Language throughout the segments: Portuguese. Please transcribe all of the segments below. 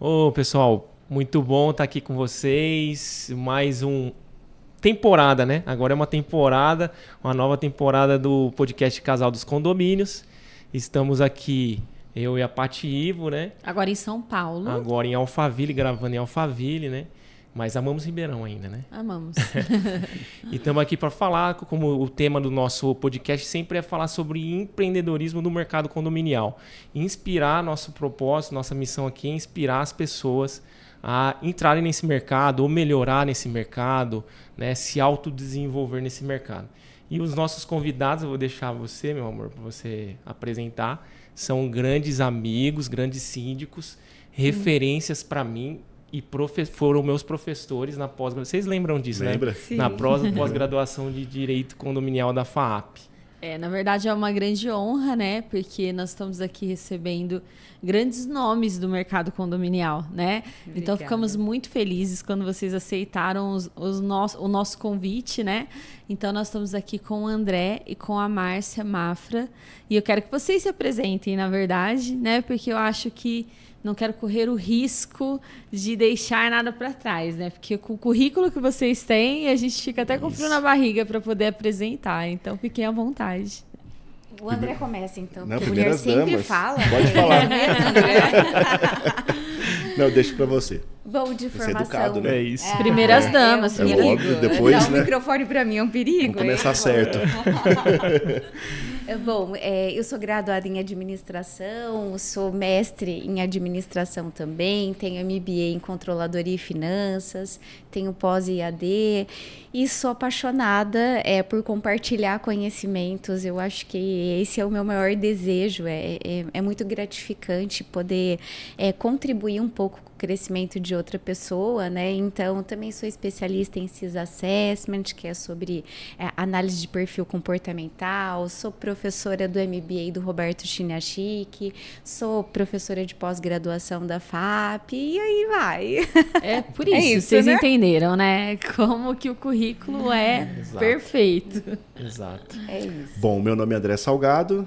Ô, pessoal, muito bom estar aqui com vocês. Mais um temporada, né? Agora é uma nova temporada do podcast Casal dos Condomínios. Estamos aqui, eu e a Paty Ivo, né? Agora em São Paulo. Agora em Alphaville, gravando em Alphaville, né? Mas amamos Ribeirão ainda, né? Amamos. E estamos aqui para falar, como o tema do nosso podcast sempre é falar sobre empreendedorismo no mercado condominial. Inspirar nosso propósito, nossa missão aqui é inspirar as pessoas a entrarem nesse mercado ou melhorar nesse mercado, né? Se autodesenvolver nesse mercado. E os nossos convidados, eu vou deixar você, meu amor, para você apresentar, são grandes amigos, grandes síndicos, referências para mim. E foram meus professores na pós-graduação. Vocês lembram disso, Lembra? né? Sim. Na pós-graduação de Direito Condominial da FAAP. Na verdade é uma grande honra, né? Porque nós estamos aqui recebendo grandes nomes do mercado condominial, né? Obrigada. Então ficamos muito felizes quando vocês aceitaram o nosso convite, né? Então nós estamos aqui com o André e com a Márcia Mafra. E eu quero que vocês se apresentem, na verdade, né? Porque eu acho que não quero correr o risco de deixar nada para trás, né? Porque com o currículo que vocês têm, a gente fica até com frio na barriga para poder apresentar. Então, fiquem à vontade. O André começa, então, Não, porque a mulher primeiras sempre damas. fala. Pode falar. Mesmo, André? Não, deixa pra você. Bom, de Você é formação. educado, né? É isso. Primeiras damas, É um É perigo. óbvio, depois, Dar o né? microfone pra mim é um perigo. Vamos começar hein? certo. Bom, eu sou graduada em administração, sou mestre em administração também, tenho MBA em controladoria e finanças, tenho pós-IAD e sou apaixonada por compartilhar conhecimentos. Eu acho que esse é o meu maior desejo, é muito gratificante poder contribuir um pouco com o crescimento de outra pessoa, né? Então, também sou especialista em CIS Assessment, que é sobre análise de perfil comportamental, sou professora do MBA do Roberto Chiniachik, sou professora de pós-graduação da FAP, e aí vai. É por isso, isso, vocês né? entenderam, né? Como que o currículo é Exato. perfeito. Exato. É isso. Bom, meu nome é André Salgado,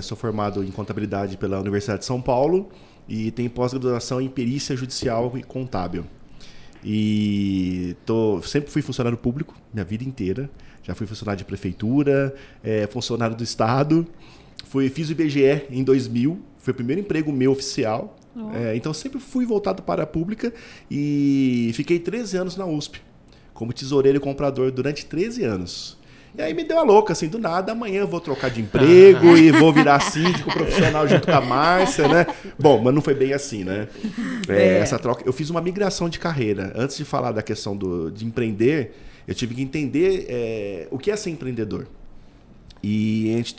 sou formado em contabilidade pela Universidade de São Paulo e tenho pós-graduação em perícia judicial e contábil. E sempre fui funcionário público minha vida inteira. Já fui funcionário de prefeitura, funcionário do Estado. Fiz o IBGE em 2000, foi o primeiro emprego meu oficial. Então sempre fui voltado para a pública e fiquei 13 anos na USP, como tesoureiro e comprador durante 13 anos. E aí me deu a louca, assim, do nada, amanhã eu vou trocar de emprego e vou virar síndico profissional junto com a Márcia, né? Bom, mas não foi bem assim, né? Essa troca, eu fiz uma migração de carreira. Antes de falar da questão de empreender, eu tive que entender o que é ser empreendedor. E a gente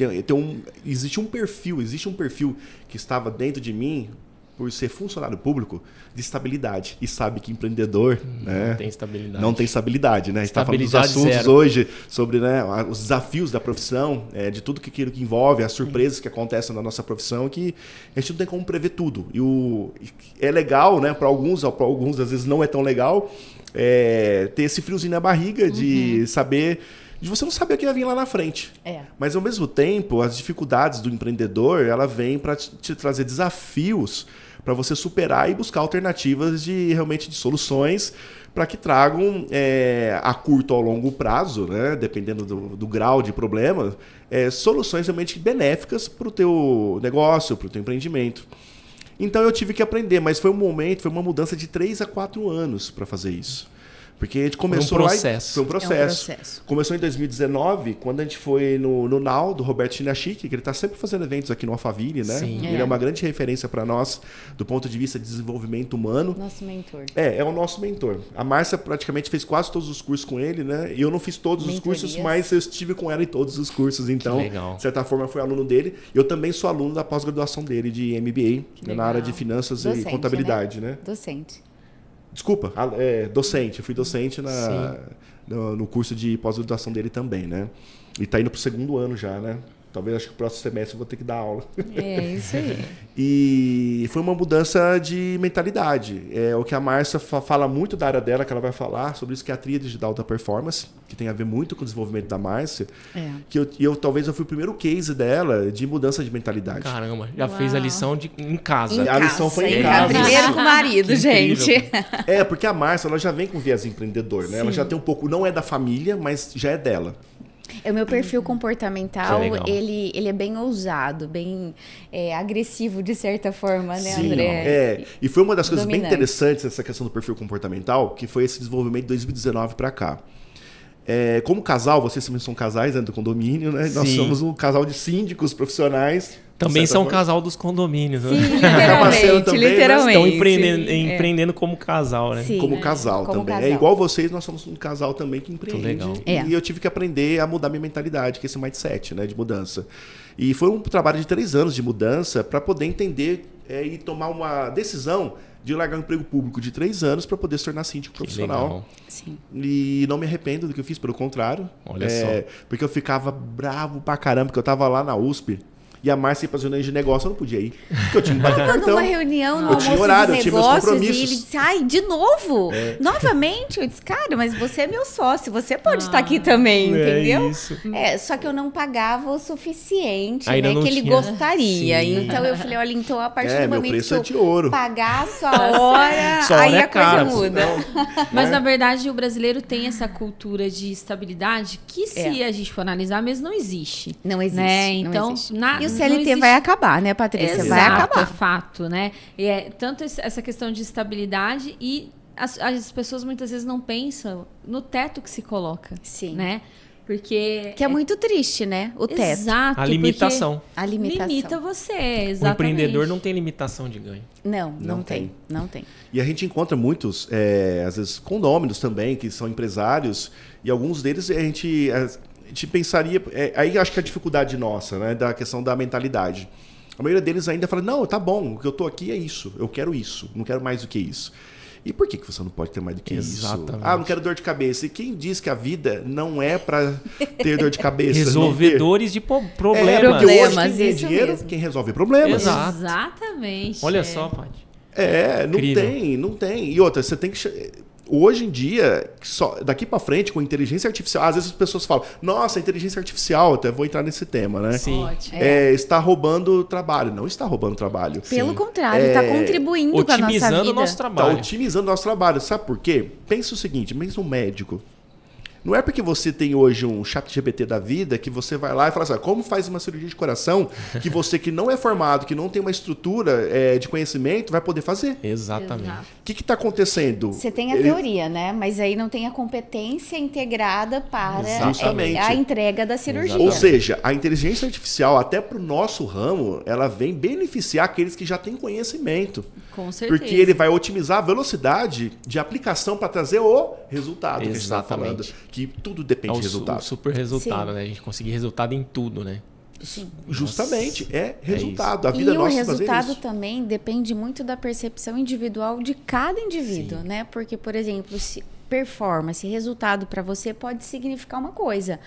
existe um perfil que estava dentro de mim, por ser funcionário público, de estabilidade. E sabe que empreendedor né, Não tem estabilidade. não tem estabilidade. Né? A gente está falando dos Estabilidade assuntos zero. hoje sobre os desafios da profissão, de tudo aquilo que envolve, as surpresas que acontecem na nossa profissão, que a gente não tem como prever tudo. É legal, né, para alguns às vezes não é tão legal, ter esse friozinho na barriga de saber... de você não saber o que vai vir lá na frente. Mas, ao mesmo tempo, as dificuldades do empreendedor, ela vem para te trazer desafios para você superar e buscar alternativas de soluções para que tragam a curto ou longo prazo, né, dependendo do grau de problema, soluções realmente benéficas para o teu negócio, para o teu empreendimento. Então eu tive que aprender, mas foi uma mudança de 3 a 4 anos para fazer isso. Porque a gente começou Foi um processo. Foi um processo. Começou em 2019, quando a gente foi no NAU, do Roberto Chiniachik, que ele está sempre fazendo eventos aqui no Alphaville, né? Sim. Ele é uma grande referência para nós, do ponto de vista de desenvolvimento humano. Nosso mentor. É o nosso mentor. A Márcia praticamente fez quase todos os cursos com ele, né? E eu não fiz todos os cursos, mas eu estive com ela em todos os cursos. Então, de certa forma, eu fui aluno dele. Eu também sou aluno da pós-graduação dele, de MBA, na área de finanças e contabilidade, né? Docente. Desculpa, docente. Eu fui docente no curso de pós-graduação dele também, né? E tá indo pro 2º ano já, né? Talvez acho que o próximo semestre eu vou ter que dar aula. É isso aí. E foi uma mudança de mentalidade. É o que a Márcia fala muito da área dela, que ela vai falar sobre isso, que é a tríade de alta performance, que tem a ver muito com o desenvolvimento da Márcia. Que talvez eu fui o primeiro case dela de mudança de mentalidade. Caramba, já fez a lição em casa. A lição foi em casa. Primeiro com o marido, gente. Porque a Márcia, ela já vem com viés empreendedor, né? Ela já tem um pouco, não é da família, mas já é dela. O meu perfil comportamental, Legal. ele é bem ousado, bem agressivo de certa forma, né, Sim, André? E foi uma das coisas bem Dominante. interessantes dessa questão do perfil comportamental, que foi esse desenvolvimento de 2019 para cá. Como casal, vocês também são casais dentro do condomínio, né? Nós Sim. somos um casal de síndicos profissionais. Também de certa são forma. casal dos condomínios, né? Marcelo também, né? literalmente. Estão empreendendo como casal, né? Sim. Como casal como também. casal. É igual vocês, nós somos um casal também que empreende. legal. E eu tive que aprender a mudar minha mentalidade, que é esse mindset, né, de mudança. E foi um trabalho de 3 anos de mudança para poder entender e tomar uma decisão de largar um emprego público de 3 anos para poder se tornar síndico profissional. Legal. Sim. E não me arrependo do que eu fiz, pelo contrário. Olha só. Porque eu ficava bravo pra caramba, porque eu tava lá na USP. E a Márcia ia para as reuniões de negócio, eu não podia ir. Porque eu tinha que bater Tava cartão. numa reunião no Eu tinha almoço horário, dos eu tinha meus negócios e compromissos. ele disse, ai, de novo? Novamente? Eu disse, cara, mas você é meu sócio, você pode estar aqui também, entendeu? Isso. Só que eu não pagava o suficiente, Ainda né, não que ele tinha. Gostaria. Sim. Então eu falei, olha, então a partir do Meu momento preço que é eu de ouro. pagar a sua hora, Sua hora aí é a coisa cara, muda. Mas, na verdade, o brasileiro tem essa cultura de estabilidade que, se a gente for analisar, mesmo não existe. Não existe. Né? não Então, existe. na- E o não CLT existe- vai acabar, né, Patrícia? Exato, Vai é acabar. fato, né? E tanto essa questão de estabilidade e as pessoas muitas vezes não pensam no teto que se coloca. Sim. Né? Porque... Que é muito triste, né? O teto. Exato. A limitação. A porque limitação. limita você, O exatamente. empreendedor não tem limitação de ganho. Não tem. Não tem. E a gente encontra muitos, às vezes, condôminos também, que são empresários, e alguns deles a gente pensaria... aí eu acho que é a dificuldade nossa, né, da questão da mentalidade. A maioria deles ainda fala, não, tá bom, o que eu tô aqui é isso, eu quero isso, não quero mais do que isso. E por que você não pode ter mais do que Exatamente. isso? Ah, não quero dor de cabeça. E quem diz que a vida não é para ter dor de cabeça? Resolvedores de Porque problemas. hoje Problemas, quem tem isso dinheiro, mesmo. quem resolve problemas. Exato. Exatamente. Olha só, Paty. Não tem. E outra, você tem que... Hoje em dia, daqui para frente, com inteligência artificial, às vezes as pessoas falam, nossa, inteligência artificial, até vou entrar nesse tema, né? Sim. Ótimo. Está roubando trabalho. Não está roubando trabalho. Pelo contrário, está contribuindo com a nossa Otimizando vida. o nosso Está trabalho. otimizando o nosso trabalho. Sabe por quê? Pensa o seguinte, pensa um médico. Não é porque você tem hoje um chat GPT da vida que você vai lá e fala assim, como faz uma cirurgia de coração que você que não é formado, que não tem uma estrutura de conhecimento, vai poder fazer. Exatamente. Exato. O que está acontecendo? Você tem a teoria, né? Mas aí não tem a competência integrada para Justamente. a entrega da cirurgia. Ou seja, a inteligência artificial, até para o nosso ramo, ela vem beneficiar aqueles que já têm conhecimento. Com certeza. Porque ele vai otimizar a velocidade de aplicação para trazer o resultado que a gente está falando. Exatamente. Que tudo depende de O resultado. super resultado, Sim. né? A gente conseguir resultado em tudo, né? Sim. Justamente, é É resultado. A E vida o nossa é fazer resultado isso. também depende muito da percepção individual de cada indivíduo, né? Porque, por exemplo, se performance, resultado para você pode significar uma coisa,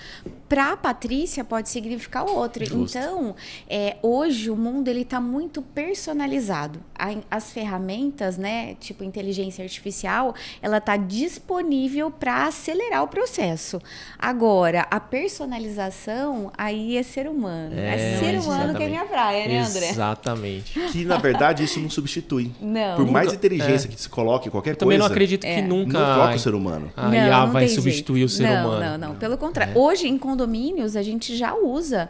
para a Patrícia pode significar outra. Justo. Então, hoje o mundo ele está muito personalizado. As ferramentas, né, tipo inteligência artificial, ela está disponível para acelerar o processo. Agora, a personalização aí é ser humano. É ser humano que é minha praia, né, André? Exatamente. Que, na verdade, isso não substitui. Não. Por mais inteligência que se coloque em qualquer Eu também coisa, não acredito que não nunca troca o ser humano. a IA não vai tem substituir jeito. o ser humano. Não. Pelo contrário. Hoje, em condomínios, a gente já usa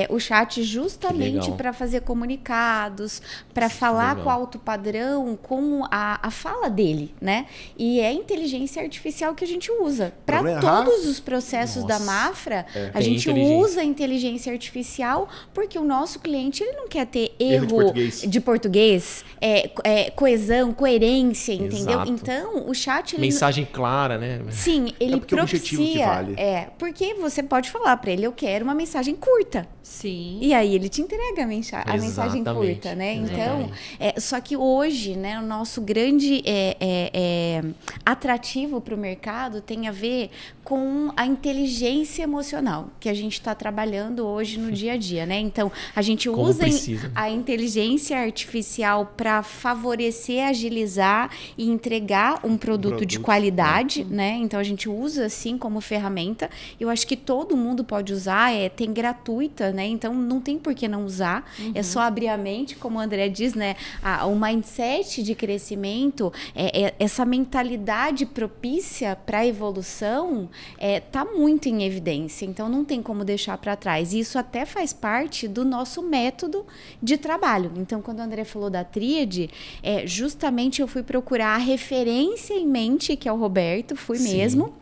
o chat justamente legal. para fazer comunicados, para falar legal. com o alto padrão, com a fala dele, né? E é a inteligência artificial que a gente usa. Para Pra não errar. todos os processos da Nossa. Mafra, a Tem gente inteligência. usa a inteligência artificial porque o nosso cliente ele não quer ter Erro erro de português. coesão, coerência, entendeu? Exato. Então, o chat... Ele Mensagem clara. para, né? Sim, ele porque é o objetivo que vale. Porque você pode falar para ele, eu quero uma mensagem curta. Sim. E aí ele te entrega a mensagem Exatamente. curta, né? Exatamente. Então, só que hoje, né, o nosso grande atrativo para o mercado tem a ver com a inteligência emocional que a gente está trabalhando hoje no dia a dia, né? Então, a gente Como usa precisa. a inteligência artificial para favorecer, agilizar e entregar um produto de qualidade, né? Então, a gente usa assim como ferramenta. Eu acho que todo mundo pode usar, tem gratuita, né? Então, não tem por que não usar. É só abrir a mente, como o André diz, né? O mindset de crescimento, essa mentalidade propícia para a evolução tá muito em evidência. Então, não tem como deixar para trás. E isso até faz parte do nosso método de trabalho. Então, quando o André falou da tríade, justamente eu fui procurar a referência em mente, que é o Roberto, fui mesmo.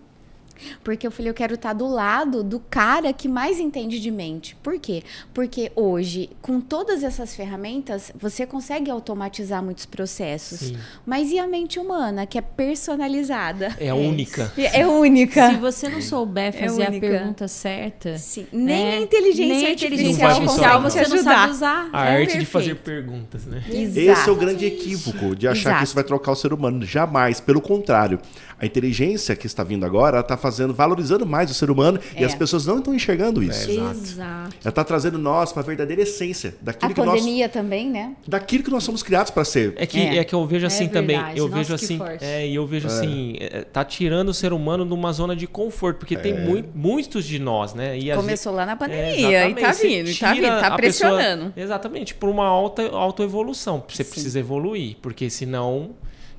Porque eu falei, eu quero estar do lado do cara que mais entende de mente. Por quê? Porque hoje, com todas essas ferramentas, você consegue automatizar muitos processos. Sim. Mas e a mente humana, que é personalizada? É única. É única. Se você não souber fazer a única. pergunta certa, Sim. Nem a inteligência artificial artificial consegue você não sabe usar. A arte de perfeito. fazer perguntas, né? Esse é o grande equívoco de achar que isso vai trocar o ser humano. Jamais. Pelo contrário. A inteligência que está vindo agora, ela está valorizando mais o ser humano e as pessoas não estão enxergando isso. Exato. Ela está trazendo nós para a verdadeira essência daquilo A que pandemia também, né? daquilo que nós somos criados para ser. É que eu vejo assim também. verdade. Eu Nossa, vejo que assim. forte. E eu vejo assim, tá tirando o ser humano de uma zona de conforto, porque tem muitos de nós, né? E Começou lá na pandemia e tá vindo, tá pressionando. Exatamente, por uma autoevolução. Você precisa evoluir, porque senão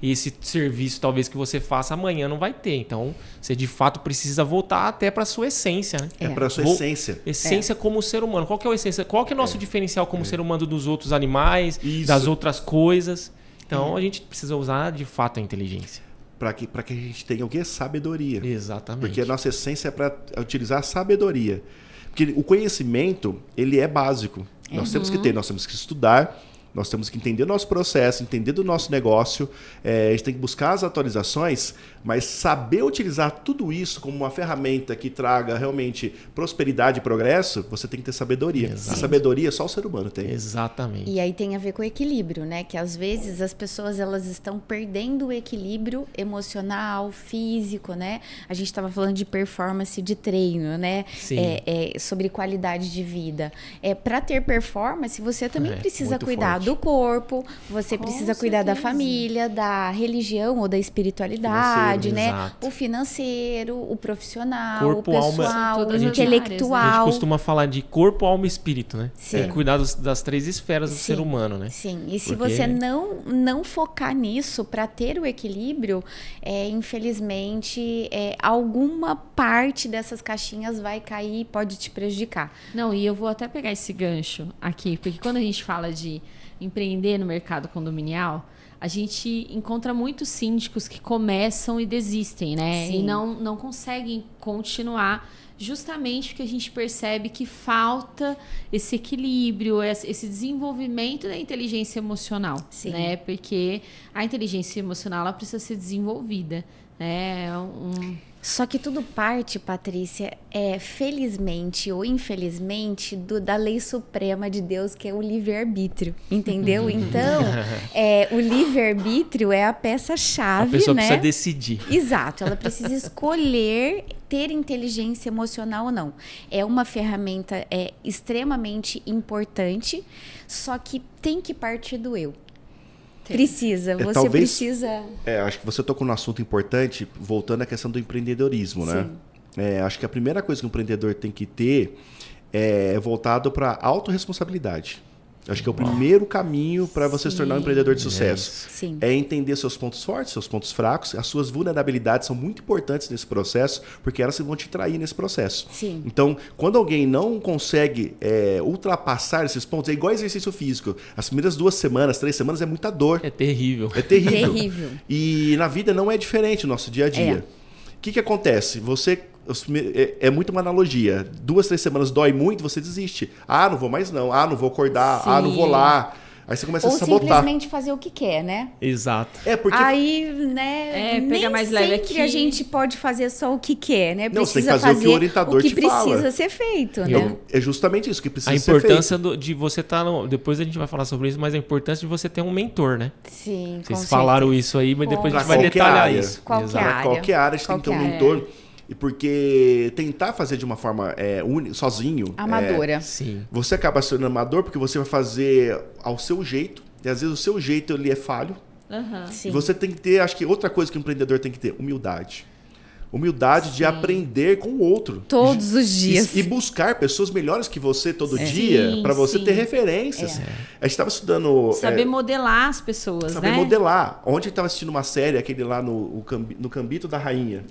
esse serviço talvez que você faça amanhã não vai ter. Então, você de fato precisa voltar até para sua essência, né? É para a sua essência. Essência como ser humano. Qual que é a essência? Qual que é o nosso diferencial como ser humano dos outros animais, Isso. das outras coisas? Então, a gente precisa usar de fato a inteligência. Para que a gente tenha o quê? Sabedoria. Exatamente. Porque a nossa essência é para utilizar a sabedoria. Porque o conhecimento, ele é básico. Nós temos que ter, nós temos que estudar, nós temos que entender o nosso processo, entender do nosso negócio, a gente tem que buscar as atualizações, mas saber utilizar tudo isso como uma ferramenta que traga realmente prosperidade e progresso, você tem que ter sabedoria. Exato. A sabedoria só o ser humano tem. Exatamente. E aí tem a ver com o equilíbrio, né? Que às vezes as pessoas elas estão perdendo o equilíbrio emocional, físico, né? A gente estava falando de performance de treino, né? Sim. Sobre qualidade de vida. Para ter performance, você também precisa muito cuidar forte. do corpo, você precisa cuidar da família, da religião ou da espiritualidade, né? Exato. O financeiro, o profissional, Corpo, o alma- pessoal, São o todas as intelectual. A gente costuma falar de corpo, alma e espírito, né? Sim. Cuidar das três esferas do Sim. ser humano, né? Sim, e se Porque- você não focar nisso para ter o equilíbrio, infelizmente, alguma parte dessas caixinhas vai cair e pode te prejudicar. Não, e eu vou até pegar esse gancho aqui, porque quando a gente fala de empreender no mercado condominial, a gente encontra muitos síndicos que começam e desistem, né? Sim. E não conseguem continuar, justamente porque a gente percebe que falta esse equilíbrio, esse desenvolvimento da inteligência emocional, Sim. né? Porque a inteligência emocional ela precisa ser desenvolvida, né? Só que tudo parte, Patrícia, felizmente ou infelizmente, da lei suprema de Deus, que é o livre-arbítrio, entendeu? Então, o livre-arbítrio é a A peça-chave, pessoa né? precisa decidir. Exato, ela precisa escolher ter inteligência emocional ou não. É uma ferramenta extremamente importante, só que tem que partir do eu. Precisa, você talvez- precisa... Acho que você tocou num assunto importante, voltando à questão do empreendedorismo, né? Acho que a primeira coisa que o empreendedor tem que ter é voltado para a autorresponsabilidade. Acho que é o primeiro caminho para você se tornar um empreendedor de sucesso. Sim. É entender seus pontos fortes, seus pontos fracos. As suas vulnerabilidades são muito importantes nesse processo, porque elas vão te trair nesse processo. Sim. Então, quando alguém não consegue ultrapassar esses pontos, é igual exercício físico. As primeiras 2 semanas, 3 semanas é muita dor. É terrível. É terrível. Terrível. E na vida não é diferente o nosso dia a dia. O que acontece? É muito uma analogia. 2, 3 semanas dói muito, você desiste. Ah, não vou mais não. Ah, não vou acordar. Ah, não vou lá. Aí você começa a Ou sabotar. simplesmente fazer o que quer, né? Exato. Porque Aí, né, pega nem mais leve sempre aqui. a gente pode fazer só o que quer, né? Não, você tem que Precisa fazer o que o orientador o que te precisa fala. ser feito, né? Então, é justamente isso que precisa A ser feito. importância de você estar depois a gente vai falar sobre isso, mas a importância de você ter um mentor, né? Sim, Vocês com falaram certeza. isso aí, mas Com depois a gente Pra vai qualquer detalhar área. isso. Qualquer Exato. área. Qualquer área a gente tem que ter um Qualquer mentor. E porque tentar fazer de uma forma sozinho... Amadora. Sim. Você acaba sendo amador porque você vai fazer ao seu jeito. E às vezes o seu jeito ele é falho. Sim. E você tem que ter, acho que outra coisa que o empreendedor tem que ter, humildade. Humildade de aprender com o outro. Todos os dias. E buscar pessoas melhores que você todo dia, Sim, para você sim. ter referências. A gente estava estudando... Saber modelar as pessoas, saber né? modelar. Ontem eu estava assistindo uma série, aquele lá no Gambito da Rainha.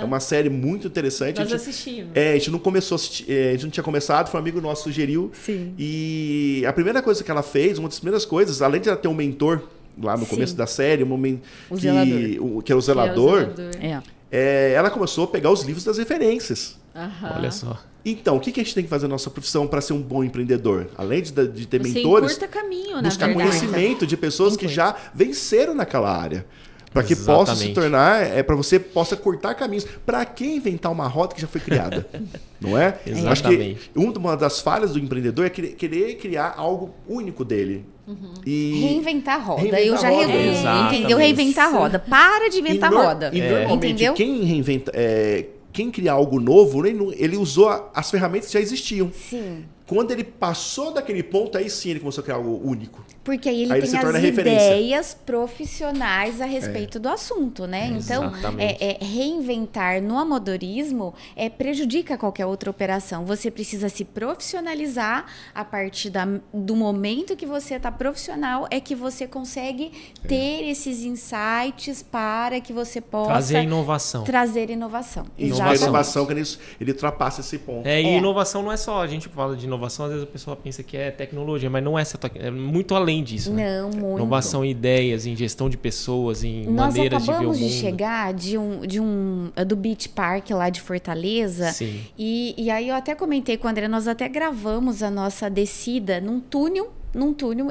É uma série muito interessante. Nós A gente- assistimos. a gente não começou a assistir, a gente não tinha começado, foi um amigo nosso sugeriu. Sim. E a primeira coisa que ela fez, uma das primeiras coisas, além de ela ter um mentor lá no começo da série, O zelador. que é o zelador, É. ela começou a pegar os livros das referências. Olha só. Então, o que a gente tem que fazer na nossa profissão para ser um bom empreendedor? Além de ter Você mentores, encurta caminho, na buscar verdade. conhecimento de pessoas que já venceram naquela área. Para que possa se Exatamente. tornar, para você possa cortar caminhos. Para que inventar uma rota que já foi criada? Não é? Exatamente. Acho que uma das falhas do empreendedor é querer criar algo único dele. E Reinventar a roda. Reinventar Eu já a roda. Exatamente. entendeu? Reinventar a roda. Para de inventar roda. E normalmente Entendeu? quem reinventa, quem cria algo novo, ele usou as ferramentas que já existiam. Sim. Quando ele passou daquele ponto, aí sim ele começou a criar algo único. Porque aí ele Aí ele tem se torna as referência. ideias profissionais a respeito do assunto, né? Então, Exatamente. reinventar no amadorismo prejudica qualquer outra operação. Você precisa se profissionalizar a partir do momento que você está profissional, é que você consegue ter esses insights para que você possa Trazer inovação. trazer inovação. E a Exatamente. inovação, quando ele ultrapassa esse ponto. E inovação não é só, a gente fala de inovação, às vezes a pessoa pensa que é tecnologia, mas não é essa, é muito além disso. Né? Não, muito. Inovação em ideias, em gestão de pessoas, em Nós maneiras de ver o acabamos mundo. de chegar do Beach Park lá de Fortaleza. Sim. E aí eu até comentei com o André, nós até gravamos a nossa descida num túnel,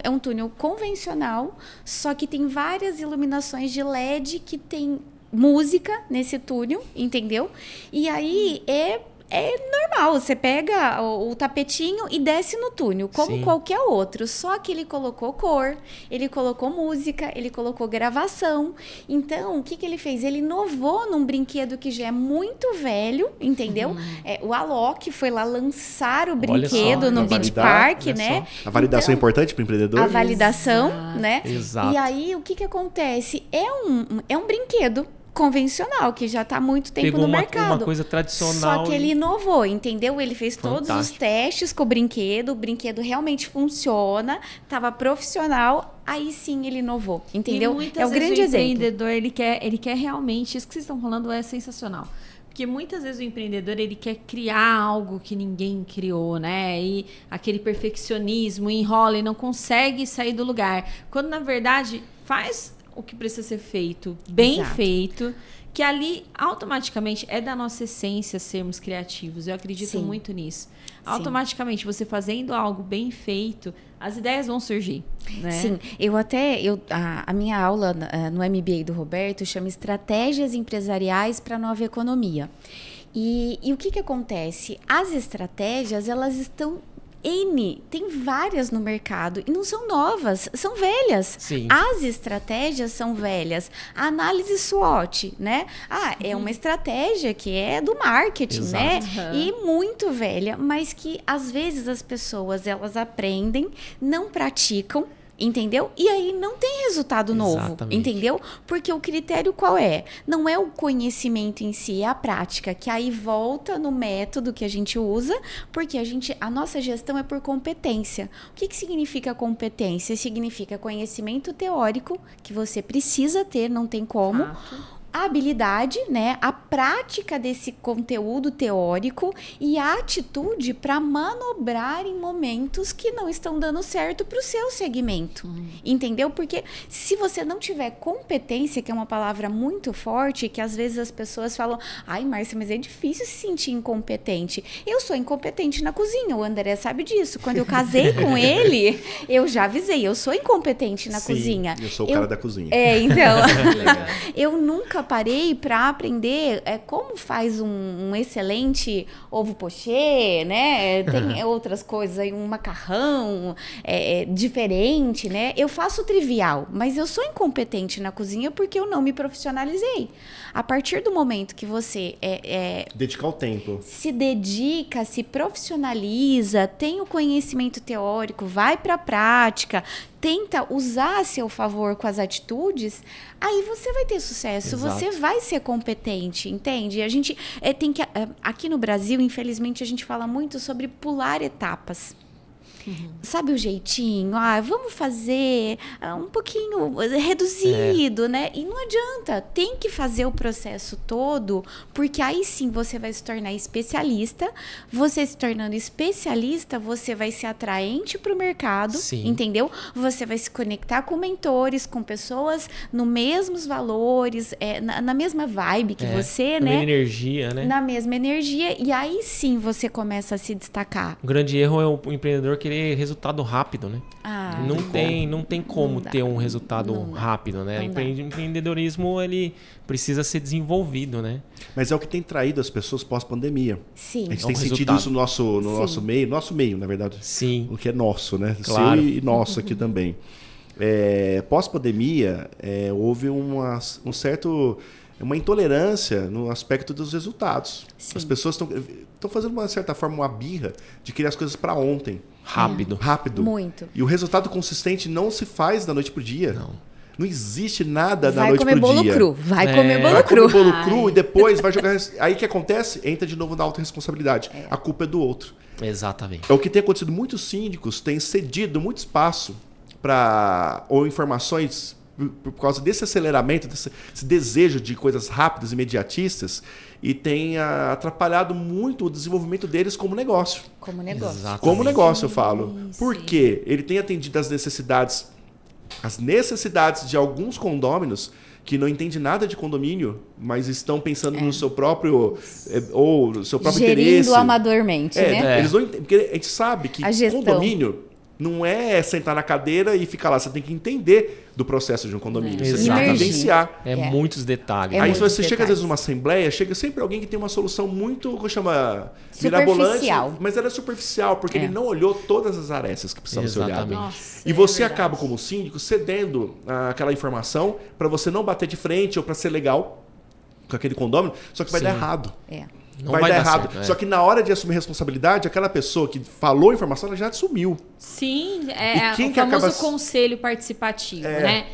é um túnel convencional, só que tem várias iluminações de LED que tem música nesse túnel, entendeu? E aí é normal, você pega o tapetinho e desce no túnel, como Sim. qualquer outro. Só que ele colocou cor, ele colocou música, ele colocou gravação. Então, o que ele fez? Ele inovou num brinquedo que já é muito velho, entendeu? O Alok foi lá lançar o brinquedo no Beach Park, né? A validação é Então, importante para o empreendedor? a validação, né? Exato. E aí, o que acontece? É um brinquedo convencional, que já está há muito tempo Pegou no uma mercado. coisa tradicional Só que ele inovou, entendeu? Ele fez todos os Fantástico. testes com o brinquedo realmente funciona, estava profissional, aí sim ele inovou, entendeu? E muitas É o vezes grande o exemplo. empreendedor, ele quer realmente, isso que vocês estão falando é sensacional. Porque muitas vezes o empreendedor, ele quer criar algo que ninguém criou, né? E aquele perfeccionismo enrola e não consegue sair do lugar. Quando, na verdade, faz o que precisa ser feito, bem Exato. feito, que ali, automaticamente, é da nossa essência sermos criativos. Eu acredito Sim. muito nisso. Automaticamente, você fazendo algo bem feito, as ideias vão surgir, né? Sim, a minha aula no MBA do Roberto chama Estratégias Empresariais para a Nova Economia. E o que acontece? As estratégias, elas estão tem várias no mercado e não são novas, são velhas. Sim. As estratégias são velhas. A análise SWOT, né? É uma estratégia que é do marketing, Exato. né? E muito velha, mas que às vezes as pessoas elas aprendem, não praticam, entendeu? E aí não tem resultado novo, Exatamente. entendeu? Porque o critério qual é? Não é o conhecimento em si, é a prática, que aí volta no método que a gente usa, porque a nossa gestão é por competência. O que significa competência? Significa conhecimento teórico, que você precisa ter, não tem como. Fato. a habilidade, né, a prática desse conteúdo teórico e a atitude para manobrar em momentos que não estão dando certo para o seu segmento, entendeu? Porque se você não tiver competência, que é uma palavra muito forte, que às vezes as pessoas falam, ai, Márcia, mas é difícil se sentir incompetente. Eu sou incompetente na cozinha, o André sabe disso. Quando eu casei com ele, eu já avisei, eu sou incompetente na cozinha. Eu sou o cara da cozinha. Então, eu nunca parei para aprender como faz um excelente ovo pochê, né? Tem outras coisas aí, um macarrão diferente, né? Eu faço trivial, mas eu sou incompetente na cozinha porque eu não me profissionalizei. A partir do momento que você dedicar o tempo, se dedica, se profissionaliza, tem o conhecimento teórico, vai para a prática, tenta usar a seu favor com as atitudes, aí você vai ter sucesso, Exato. você vai ser competente, entende? A gente tem que... Aqui no Brasil, infelizmente, a gente fala muito sobre pular etapas. Sabe o jeitinho? Vamos fazer um pouquinho reduzido, né? E não adianta, tem que fazer o processo todo, porque aí sim você vai se tornar especialista. Você se tornando especialista, você vai ser atraente para o mercado, Sim. entendeu? Você vai se conectar com mentores, com pessoas no mesmos valores, na mesma vibe que você, na né? mesma energia, né? Na mesma energia, e aí sim você começa a se destacar. O grande erro é o empreendedor querer resultado rápido, né? Não tem como ter um resultado rápido, né? Empreendedorismo, ele precisa ser desenvolvido, né? Mas é o que tem traído as pessoas pós-pandemia. Sim. A gente É um tem sentido resultado. isso no nosso meio, na verdade. Sim. O que é nosso, né? Claro. Seu e nosso aqui também. Pós-pandemia, houve uma intolerância no aspecto dos resultados. Sim. As pessoas estão fazendo, de uma certa forma, uma birra de querer as coisas para ontem. Rápido. Rápido. Muito. E o resultado consistente não se faz da noite pro dia. Não existe nada da Vai noite comer pro dia. bolo cru. Vai comer bolo Vai cru. comer bolo cru e depois vai jogar... Aí o que acontece? Entra de novo na autorresponsabilidade. A culpa é do outro. Exatamente. É o que tem acontecido. Muitos síndicos têm cedido muito espaço ou informações por causa desse aceleramento, desse desejo de coisas rápidas e imediatistas, e tem atrapalhado muito o desenvolvimento deles como negócio. Como negócio. Exatamente. Como negócio, eu falo. Sim. Por quê? Ele tem atendido as necessidades de alguns condôminos que não entendem nada de condomínio, mas estão pensando no seu próprio ou no seu próprio Gerindo interesse. amadormente, né? Eles não entendem, porque a gente sabe que A gestão. condomínio não é sentar na cadeira e ficar lá. Você tem que entender do processo de um condomínio. Você tem que Exatamente. vivenciar. Muitos detalhes. É Aí muitos você chega às detalhes. vezes numa assembleia, chega sempre alguém que tem uma solução muito, como chama, Superficial. mas ela é superficial, porque ele não olhou todas as arestas que precisavam ser olhadas. Exatamente. Nossa, E você verdade. acaba, como síndico, cedendo aquela informação para você não bater de frente ou para ser legal com aquele condômino, só que vai Sim. dar errado. Não vai dar errado. certo, Só que na hora de assumir responsabilidade, aquela pessoa que falou a informação, ela já sumiu. Sim, E quem o que famoso acaba- conselho participativo, né?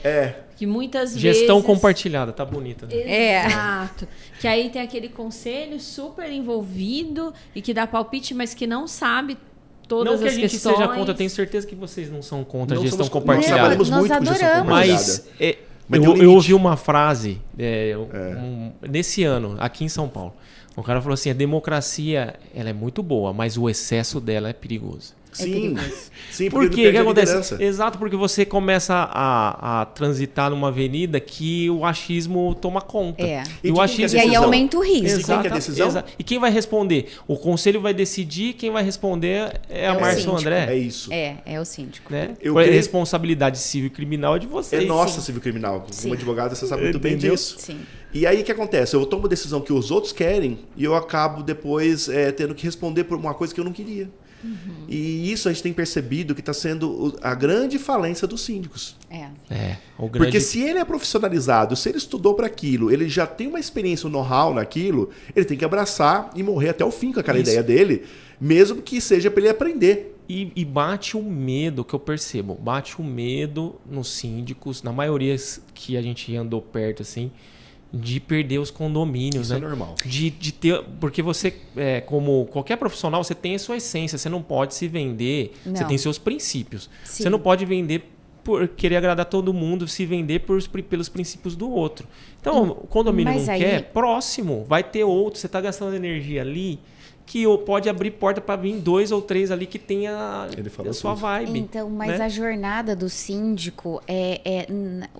Que muitas Gestão vezes... compartilhada, tá bonita. Né? Exato. Que aí tem aquele conselho super envolvido e que dá palpite, mas que não sabe todas Não que a as gente questões. seja contra, tenho certeza que vocês não são contra a Não gestão somos contra. compartilhada. Nós trabalhamos Nós muito com gestão adoramos. compartilhada. Mas tem um eu limite. ouvi uma frase nesse ano, aqui em São Paulo. O cara falou assim, a democracia ela é muito boa, mas o excesso dela é perigoso. Sim, sim, Por porque quê? O perde que a acontece? liderança. Exato, porque você começa a transitar numa avenida que o achismo toma conta. É. E E o quem achismo... que E aí decisão? aumenta o risco. Exato. quem que é a decisão? E quem vai responder? O conselho vai decidir, quem vai responder é a o Márcia síndico. André. É isso. É o síndico. Né? Eu A creio- responsabilidade civil e criminal é de vocês. É nossa civil criminal. Como advogado, você sabe muito bem Entendeu? disso. Sim. E aí o que acontece? Eu tomo decisão que os outros querem e eu acabo depois tendo que responder por uma coisa que eu não queria. E isso a gente tem percebido que está sendo a grande falência dos síndicos. O grande... Porque se ele é profissionalizado, se ele estudou para aquilo, ele já tem uma experiência, um know-how naquilo, ele tem que abraçar e morrer até o fim com aquela Isso. ideia dele, mesmo que seja para ele aprender. E bate o medo, que eu percebo, bate o medo nos síndicos, na maioria que a gente andou perto, assim, de perder os condomínios, Isso né? é normal. De ter, porque você, como qualquer profissional, você tem a sua essência, você não pode se vender, você Não. tem seus princípios. Sim. Você não pode vender por querer agradar todo mundo, se vender pelos princípios do outro. Então, o condomínio Mas não aí- quer, próximo, vai ter outro. Você está gastando energia ali, que pode abrir porta para vir 2 ou 3 ali que tenha Ele falou a sua tudo. vibe. Então, mas né? a jornada do síndico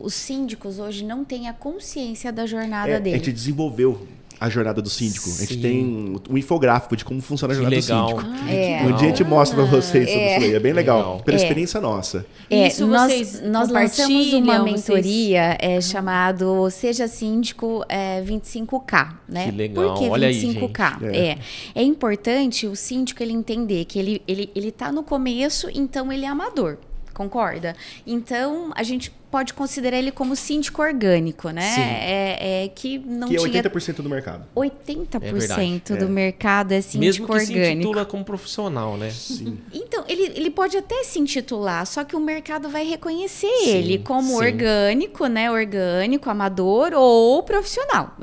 os síndicos hoje não têm a consciência da jornada A dele. gente desenvolveu a jornada do síndico. A Sim. gente tem um infográfico de como funciona a Que jornada legal. do síndico. Que É. Um dia a gente mostra pra vocês sobre isso aí. É bem legal. Legal. Pela experiência nossa. Isso vocês nós lançamos uma compartilham, mentoria chamado Seja Síndico 25K, né? Que legal. Por que Olha aí, 25K? É importante o síndico ele entender que ele tá no começo, então ele é amador. Concorda? Então, a gente pode considerar ele como síndico orgânico, né? Sim. Que não Que é tinha... 80% do mercado. 80% do É. mercado é Mesmo síndico que se orgânico. intitula como profissional, né? Sim. Então, ele pode até se intitular, só que o mercado vai reconhecer Sim, ele como sim. orgânico, né? Orgânico, amador ou profissional.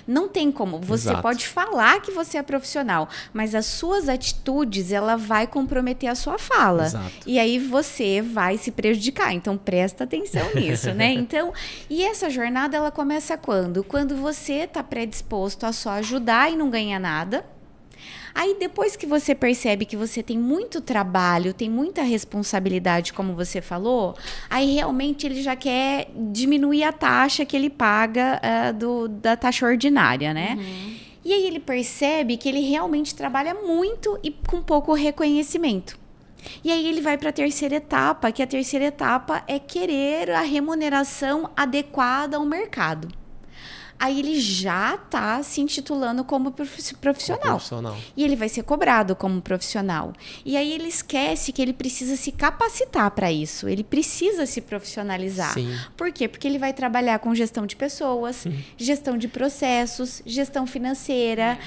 Não tem como. Você Exato. pode falar que você é profissional, mas as suas atitudes, ela vai comprometer a sua fala. Exato. E aí você vai se prejudicar. Então, presta atenção nisso, né? Então, e essa jornada, ela começa quando? Quando você está predisposto a só ajudar e não ganhar nada. Aí, depois que você percebe que você tem muito trabalho, tem muita responsabilidade, como você falou, aí realmente ele já quer diminuir a taxa que ele paga da taxa ordinária, né? E aí ele percebe que ele realmente trabalha muito e com pouco reconhecimento. E aí ele vai para a terceira etapa, que a terceira etapa é querer a remuneração adequada ao mercado. Aí ele já está se intitulando como profissional. E ele vai ser cobrado como profissional. E aí ele esquece que ele precisa se capacitar para isso. Ele precisa se profissionalizar. Sim. Por quê? Porque ele vai trabalhar com gestão de pessoas, gestão de processos, gestão financeira,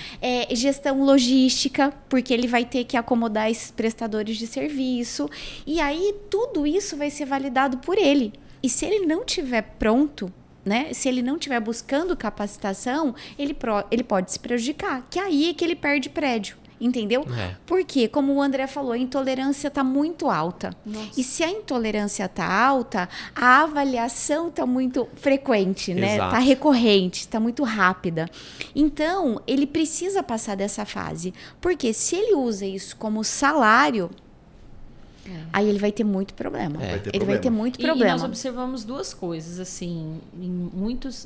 gestão logística, porque ele vai ter que acomodar esses prestadores de serviço. E aí tudo isso vai ser validado por ele. E se ele não estiver pronto, né? Se ele não estiver buscando capacitação, ele pode se prejudicar. Que aí é que ele perde prédio. Entendeu? Porque, como o André falou, a intolerância está muito alta. Nossa. E se a intolerância está alta, a avaliação está muito frequente, né? Exato. Está recorrente, está muito rápida. Então, ele precisa passar dessa fase. Porque se ele usa isso como salário, aí ele vai ter muito problema. Ele vai ter muito E problema. nós observamos duas coisas, assim,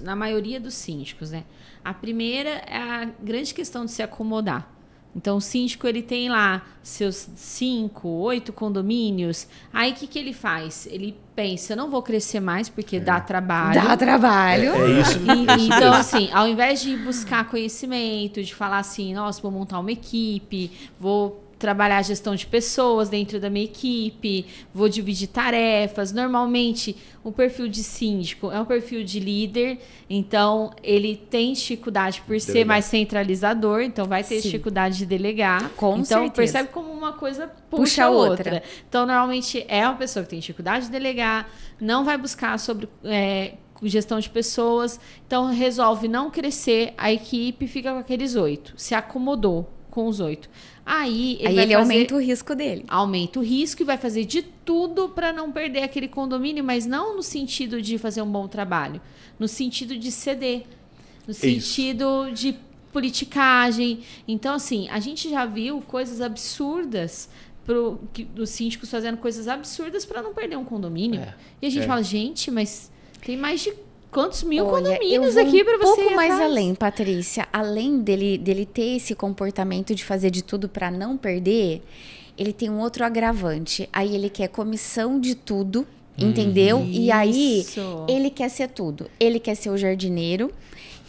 na maioria dos síndicos, né? A primeira é a grande questão de se acomodar. Então, o síndico, ele tem lá seus 5, 8 condomínios. Aí, o que ele faz? Ele pensa, eu não vou crescer mais porque dá trabalho. Dá trabalho. É isso. Então, assim, ao invés de buscar conhecimento, de falar assim, nossa, vou montar uma equipe, vou trabalhar a gestão de pessoas dentro da minha equipe, vou dividir tarefas. Normalmente, o perfil de síndico é um perfil de líder, então ele tem dificuldade por ser mais centralizador, então vai ter dificuldade de delegar. Com então, certeza. percebe como uma coisa puxa a outra. Então, normalmente, é uma pessoa que tem dificuldade de delegar, não vai buscar sobre gestão de pessoas, então resolve não crescer, a equipe fica com aqueles 8, se acomodou com os 8. Aí ele aumenta o risco dele. Aumenta o risco e vai fazer de tudo para não perder aquele condomínio, mas não no sentido de fazer um bom trabalho, no sentido de ceder, no sentido de politicagem. Então, assim, a gente já viu coisas absurdas dos síndicos fazendo coisas absurdas para não perder um condomínio. E a gente fala, gente, mas tem mais de quantos mil condomínios aqui para você ir um pouco mais atrás? além, Patrícia. Além dele ter esse comportamento de fazer de tudo para não perder, ele tem um outro agravante. Aí ele quer comissão de tudo, entendeu? E aí ele quer ser tudo. Ele quer ser o jardineiro,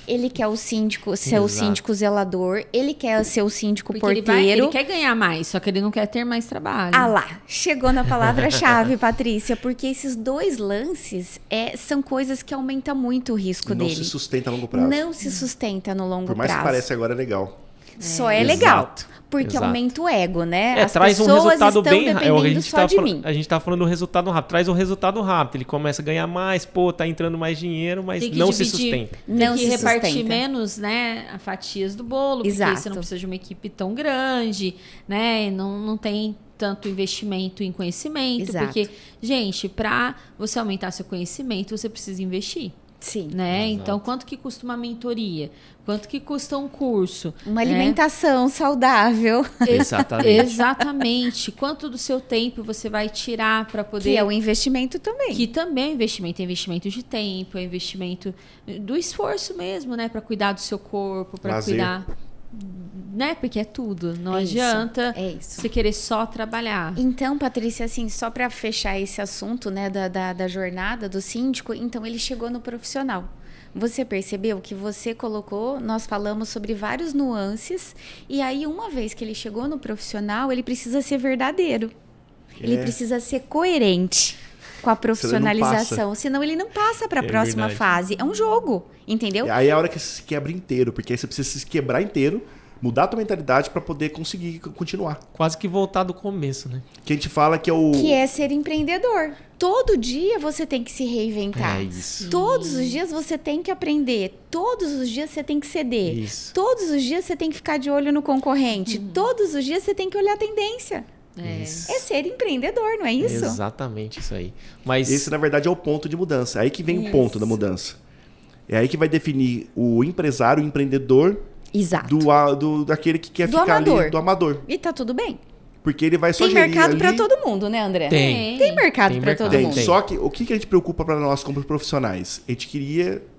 ele quer o síndico, ser o síndico zelador, ele quer ser o síndico porteiro. Ele quer ganhar mais, só que ele não quer ter mais trabalho. Ah lá, chegou na palavra-chave, Patrícia, porque esses dois lances são coisas que aumentam muito o risco dele. Não se sustenta a longo prazo. Não se sustenta no longo prazo. Por mais que pareça agora legal. Só é legal. Porque aumenta o ego, né? As traz um pessoas resultado estão bem dependendo só de mim. A gente tá falando do resultado rápido. Traz um resultado rápido. Ele começa a ganhar mais, tá entrando mais dinheiro, mas não se sustenta. Tem que repartir menos, né, fatias do bolo, porque você não precisa de uma equipe tão grande, né? Não tem tanto investimento em conhecimento, Exato. porque, gente, para você aumentar seu conhecimento, você precisa investir. Sim. Né? Exato. Então, quanto que custa uma mentoria? Quanto que custa um curso? Uma né? alimentação saudável. Exatamente. Exatamente. Quanto do seu tempo você vai tirar para poder... Que é um investimento também. Que também é investimento. É investimento de tempo, é investimento do esforço mesmo, né? Para cuidar do seu corpo, para Lazer. cuidar... Né? Porque é tudo. Não É isso, adianta é isso. você querer só trabalhar. Então, Patrícia, assim, só para fechar esse assunto, né, da jornada do síndico, então ele chegou no profissional. Você percebeu que você colocou, nós falamos sobre vários nuances, e aí uma vez que ele chegou no profissional, ele precisa ser verdadeiro. Ele precisa ser coerente com a profissionalização, senão ele não passa para a próxima verdade. fase. É um jogo, entendeu? Aí é a hora que você se quebra inteiro, porque aí você precisa se quebrar inteiro, mudar a tua mentalidade para poder conseguir continuar. Quase que voltar do começo, né? Que a gente fala que é o... Que é ser empreendedor. Todo dia você tem que se reinventar. É isso. Todos os dias você tem que aprender. Todos os dias você tem que ceder. Isso. Todos os dias você tem que ficar de olho no concorrente. Todos os dias você tem que olhar a tendência. Isso. É ser empreendedor, não é isso? Exatamente isso aí. Mas Esse, na verdade, é o ponto de mudança. É aí que vem o ponto da mudança. É aí que vai definir o empresário, o empreendedor, Exato. daquele que quer Do ficar amador. ali, do amador. E tá tudo bem. Porque ele vai só Tem gerir mercado ali... para todo mundo, né, André? Tem. Tem mercado Tem para mercado. todo Tem. mundo. Tem. Só que o que a gente preocupa para nós como profissionais?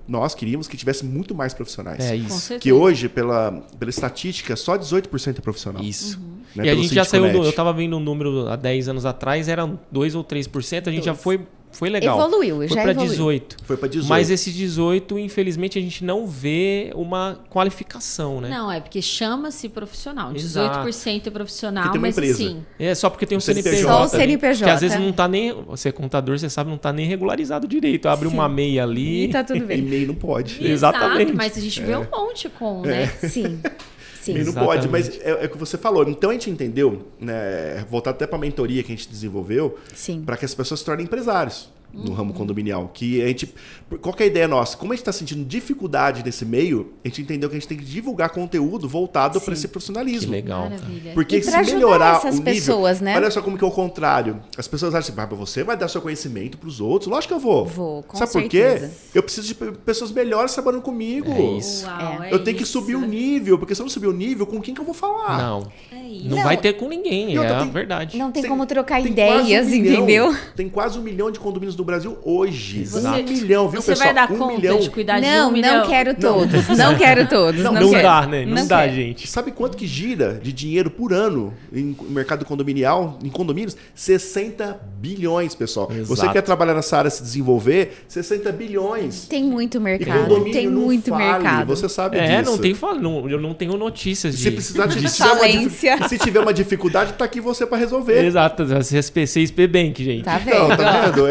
Nós queríamos que tivesse muito mais profissionais. é Com isso. certeza. Que hoje, pela estatística, só 18% é profissional. Isso. Né, E a pelo gente já saiu Síndico Net. eu tava vendo um número há 10 anos atrás, era 2 ou 3%, a gente já foi legal. Evoluiu, foi já para evoluiu. 18. Foi para 18. Mas esse 18, infelizmente, a gente não vê uma qualificação, né? Não, é porque chama-se profissional. Exato. 18% é profissional, Porque tem uma mas empresa. assim... É só porque tem um CNPJ. CNPJ. Só o CNPJ. Que às vezes não tá nem... Você é contador, você sabe, não tá nem regularizado direito. Abre uma meia ali. E tá tudo bem. E-mail não pode. Exatamente. Exato, mas a gente vê um monte com, né? Sim. Sim. E não Exatamente. pode, mas é o que você falou. Então a gente entendeu, né, voltado até para a mentoria que a gente desenvolveu, Sim. para que as pessoas se tornem empresários no ramo condominial. Que a gente, qual que é a ideia nossa? Como a gente está sentindo dificuldade nesse meio, a gente entendeu que a gente tem que divulgar conteúdo voltado para esse Que profissionalismo. legal. cara. Maravilha. Porque E se pra ajudar melhorar essas o nível, pessoas, né? olha só como que é o contrário. As pessoas acham assim, você vai dar seu conhecimento para os outros? Lógico que eu vou. Vou, com Sabe certeza. por quê? Eu preciso de pessoas melhores trabalhando comigo. É isso. Uau, Eu tenho que subir o nível, porque se eu não subir o nível, com quem que eu vou falar? Não. É isso. Não Não. vai ter com ninguém, E outra, é a tem- verdade. Não tem Tem- como trocar Tem ideias, quase 1 milhão, entendeu? Tem quase 1 milhão de condomínios no Brasil hoje. Exato. 1 milhão, viu, Você pessoal? vai dar 1 conta milhão. de cuidar de Não, 1 milhão? não quero todos. Não quero todos. Não, Não quero. dá, né? Não dá, quero. gente. Sabe quanto que gira de dinheiro por ano em mercado condominial, em condomínios? 60 bilhões, pessoal. Exato. Você que quer trabalhar nessa área, se desenvolver, 60 bilhões. Tem muito E mercado. condomínio Tem não muito fale, mercado. Você sabe É, disso. não tem eu não tenho notícias Se de... precisar de Falência. se tiver uma dificuldade, tá aqui você para resolver. Exato, CSPC e SPBank, gente. Tá vendo? Então, tá vendo?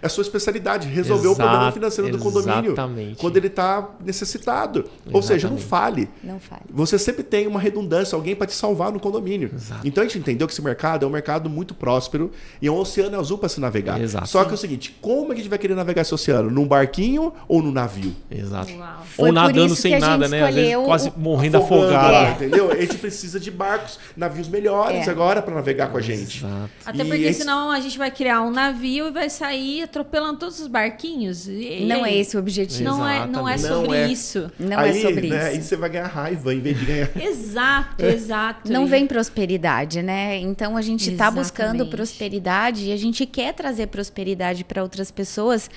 É a sua especialidade, resolver o problema financeiro do condomínio Exatamente. quando ele está necessitado. Ou seja, não fale. Não fale. Você sempre tem uma redundância, alguém para te salvar no condomínio. Exato. Então a gente entendeu que esse mercado é um mercado muito próspero e é um oceano azul para se navegar. Exato. Só que é o seguinte, como a gente vai querer navegar esse oceano? Num barquinho ou no navio? Exato. Uau. Foi Ou por nadando isso que sem a gente nada, né? Às vezes escolheu quase morrendo Afogando, afogado. entendeu? A gente precisa de barcos, navios melhores É. agora para navegar com a gente. Exato. Até E porque esse- senão a gente vai criar um navio e vai sair atropelando todos os barquinhos. Não é esse o objetivo. Não é Exatamente. sobre Não é. isso. Não Aí, é sobre né, isso. aí você vai ganhar raiva em vez de ganhar. Exato, exato. Não E- vem prosperidade, né? Então a gente está buscando Exatamente. prosperidade e a gente quer trazer prosperidade para outras pessoas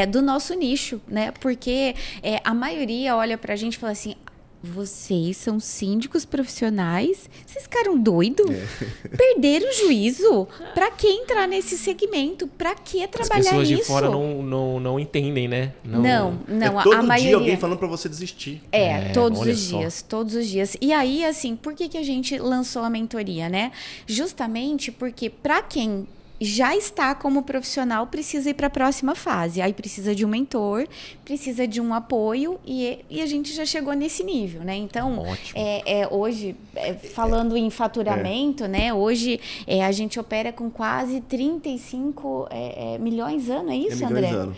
do nosso nicho, né? Porque a maioria olha para a gente e fala assim: vocês são síndicos profissionais? Vocês ficaram doidos? Perderam o juízo? Para que entrar nesse segmento? Para que As trabalhar pessoas nisso? de fora não entendem, né? Não, é todo a dia maioria. alguém falando para você desistir. Todos olha os só. dias, todos os dias. E aí, assim, por que a gente lançou a mentoria, né? Justamente porque para quem já está como profissional, precisa ir para a próxima fase. Aí precisa de um mentor, precisa de um apoio e a gente já chegou nesse nível, né? Então, hoje, falando em faturamento, né? Hoje a gente opera com quase 35 milhões ano, é isso, André? Ano.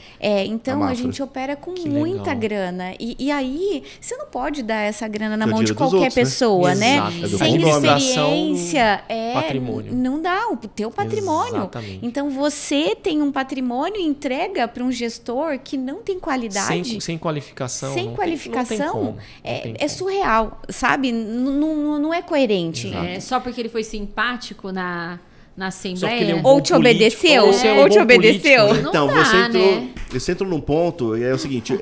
Então, a gente opera com muita grana. E aí, você não pode dar essa grana na mão de qualquer pessoa, né? Sem experiência, patrimônio. Não dá, o teu patrimônio. Exatamente. Então, você tem um patrimônio e entrega para um gestor que não tem qualidade. Sem qualificação. Sem qualificação, não tem como. surreal, sabe? Não é coerente. Só porque ele foi simpático na Assembleia? Ou te obedeceu? Ou te obedeceu? Político, né? Então, dá, você entrou num ponto, e é o seguinte,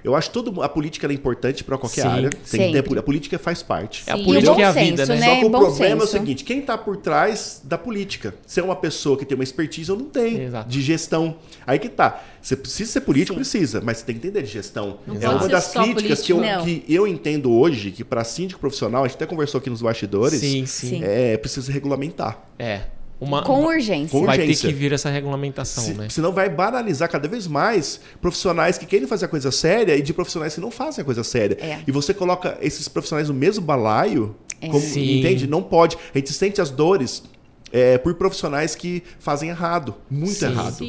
eu acho que a política é importante para qualquer área. A política faz parte. A política é a vida, né? Só que o problema é o seguinte, quem está por trás da política? Se é uma pessoa que tem uma expertise ou não tem, de gestão. Aí que tá. Você precisa ser político? Precisa, mas você tem que entender de gestão. É uma das críticas que eu entendo hoje, que para síndico profissional, a gente até conversou aqui nos bastidores, precisa regulamentar. Com urgência. Vai ter que vir essa regulamentação, né? Senão vai banalizar cada vez mais profissionais que querem fazer a coisa séria e de profissionais que não fazem a coisa séria. E você coloca esses profissionais no mesmo balaio, entende? Não pode. A gente sente as dores por profissionais que fazem errado. Muito errado.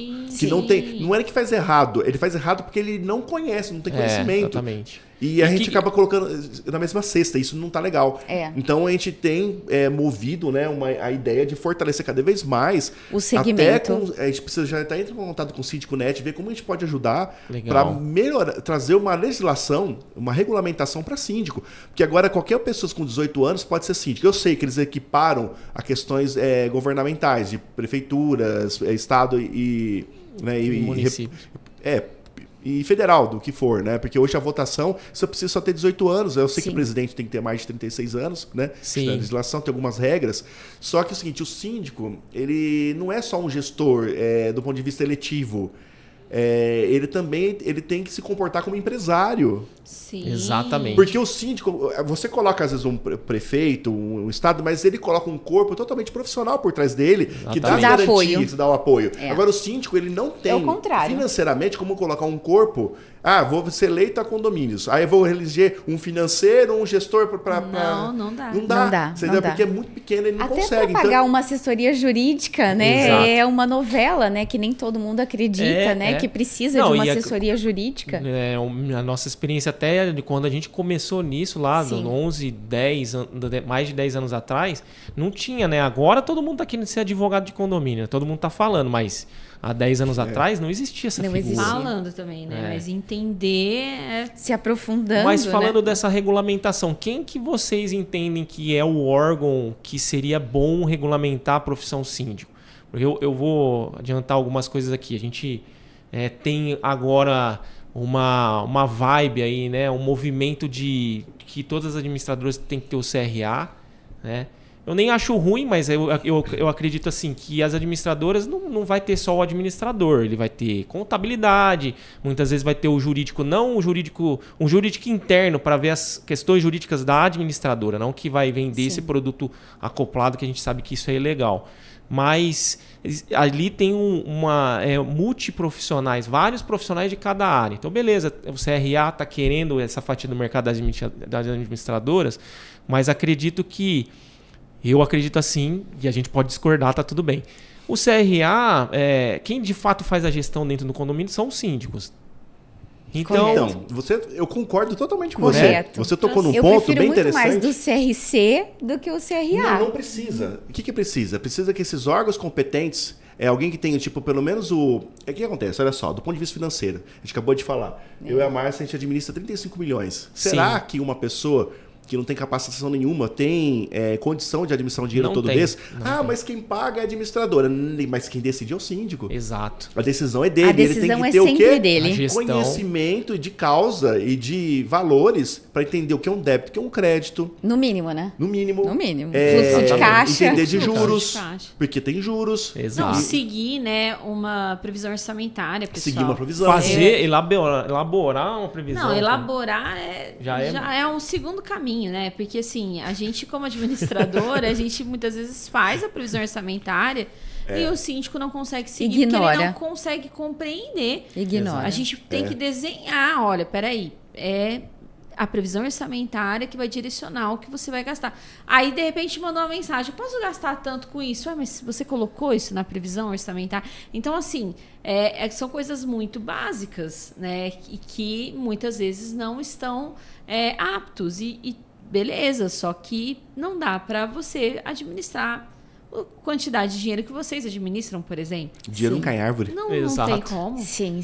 Não é que faz errado. Ele faz errado porque ele não conhece, não tem conhecimento. Exatamente. E a gente acaba colocando na mesma cesta. Isso não tá legal. Então a gente tem movido, né, a ideia de fortalecer cada vez mais o segmento. A gente precisa já estar entrando em contato com o Síndico Net, ver como a gente pode ajudar para melhorar, trazer uma legislação, uma regulamentação para síndico. Porque agora qualquer pessoa com 18 anos pode ser síndico. Eu sei que eles equiparam a questões governamentais, de prefeituras, estado e municípios. E federal, do que for, né? Porque hoje a votação, você precisa só ter 18 anos. Eu sei que o presidente tem que ter mais de 36 anos, né? Sim. Na legislação tem algumas regras. Só que é o seguinte, o síndico, ele não é só um gestor do ponto de vista eletivo. Ele tem que se comportar como empresário. Sim. Exatamente. Porque o síndico, você coloca às vezes um prefeito, um estado, mas ele coloca um corpo totalmente profissional por trás dele, que dá garantia, que dá o apoio. Agora o síndico, ele não tem financeiramente como colocar um corpo. Vou ser eleito a condomínios. Aí eu vou eleger um financeiro, um gestor para... Não dá. Não dá. Porque é muito pequeno, ele não consegue. Até para pagar uma assessoria jurídica, né? Exato. É uma novela, né? Que nem todo mundo acredita, né? Que precisa de uma assessoria jurídica. A nossa experiência até de quando a gente começou nisso lá, 11, mais de 10 anos atrás, não tinha, né? Agora todo mundo tá querendo ser advogado de condomínio, todo mundo tá falando, mas há 10 anos atrás não existia essa figura. Falando também, né? Mas entender... Se aprofundando, Mas falando dessa regulamentação, quem que vocês entendem que é o órgão que seria bom regulamentar a profissão síndico? Porque eu vou adiantar algumas coisas aqui. A gente tem agora uma vibe aí, né? Um movimento de que todas as administradoras têm que ter o CRA, né? Eu nem acho ruim, mas eu acredito assim que as administradoras não vai ter só o administrador, ele vai ter contabilidade, muitas vezes vai ter o jurídico, um jurídico interno para ver as questões jurídicas da administradora, não que vai vender esse produto acoplado, que a gente sabe que isso é ilegal. Mas ali tem multiprofissionais, vários profissionais de cada área. Então, beleza, o CRA está querendo essa fatia do mercado das administradoras, mas eu acredito assim, e a gente pode discordar, tá tudo bem. O CRA, quem de fato faz a gestão dentro do condomínio são os síndicos. Então eu concordo totalmente com correto. você. Você tocou num ponto bem interessante. Eu prefiro muito mais do CRC do que o CRA. Não precisa. O que precisa? Precisa que esses órgãos competentes, alguém que tenha, pelo menos o que acontece? Olha só, do ponto de vista financeiro, a gente acabou de falar, eu e a Márcia, a gente administra 35 milhões. Será que uma pessoa que não tem capacitação nenhuma, tem condição de administrar um dinheiro todo mês? Mas quem paga é a administradora. Mas quem decide é o síndico. Exato. A decisão é dele. A decisão ele tem que ter sempre o quê? dele. Conhecimento de causa e de valores para entender o que é um débito, o que é um crédito. No mínimo, né? No mínimo. Fluxo de caixa. Entender de juros. Porque tem juros. Exato. Não, seguir, né, uma previsão orçamentária, pessoal. Seguir uma previsão. Elaborar uma previsão. Não, elaborar já é um segundo caminho, né? Porque assim, a gente como administradora, a gente muitas vezes faz a previsão orçamentária, e o síndico não consegue seguir porque ele não consegue compreender. Ignora. A gente tem que desenhar, olha, peraí, a previsão orçamentária que vai direcionar o que você vai gastar. Aí, de repente, mandou uma mensagem, posso gastar tanto com isso? Mas você colocou isso na previsão orçamentária? Então, assim, são coisas muito básicas, né? E que muitas vezes não estão aptos. E beleza, só que não dá para você administrar a quantidade de dinheiro que vocês administram, por exemplo. Dinheiro não cai em árvore. Não tem como. Sim.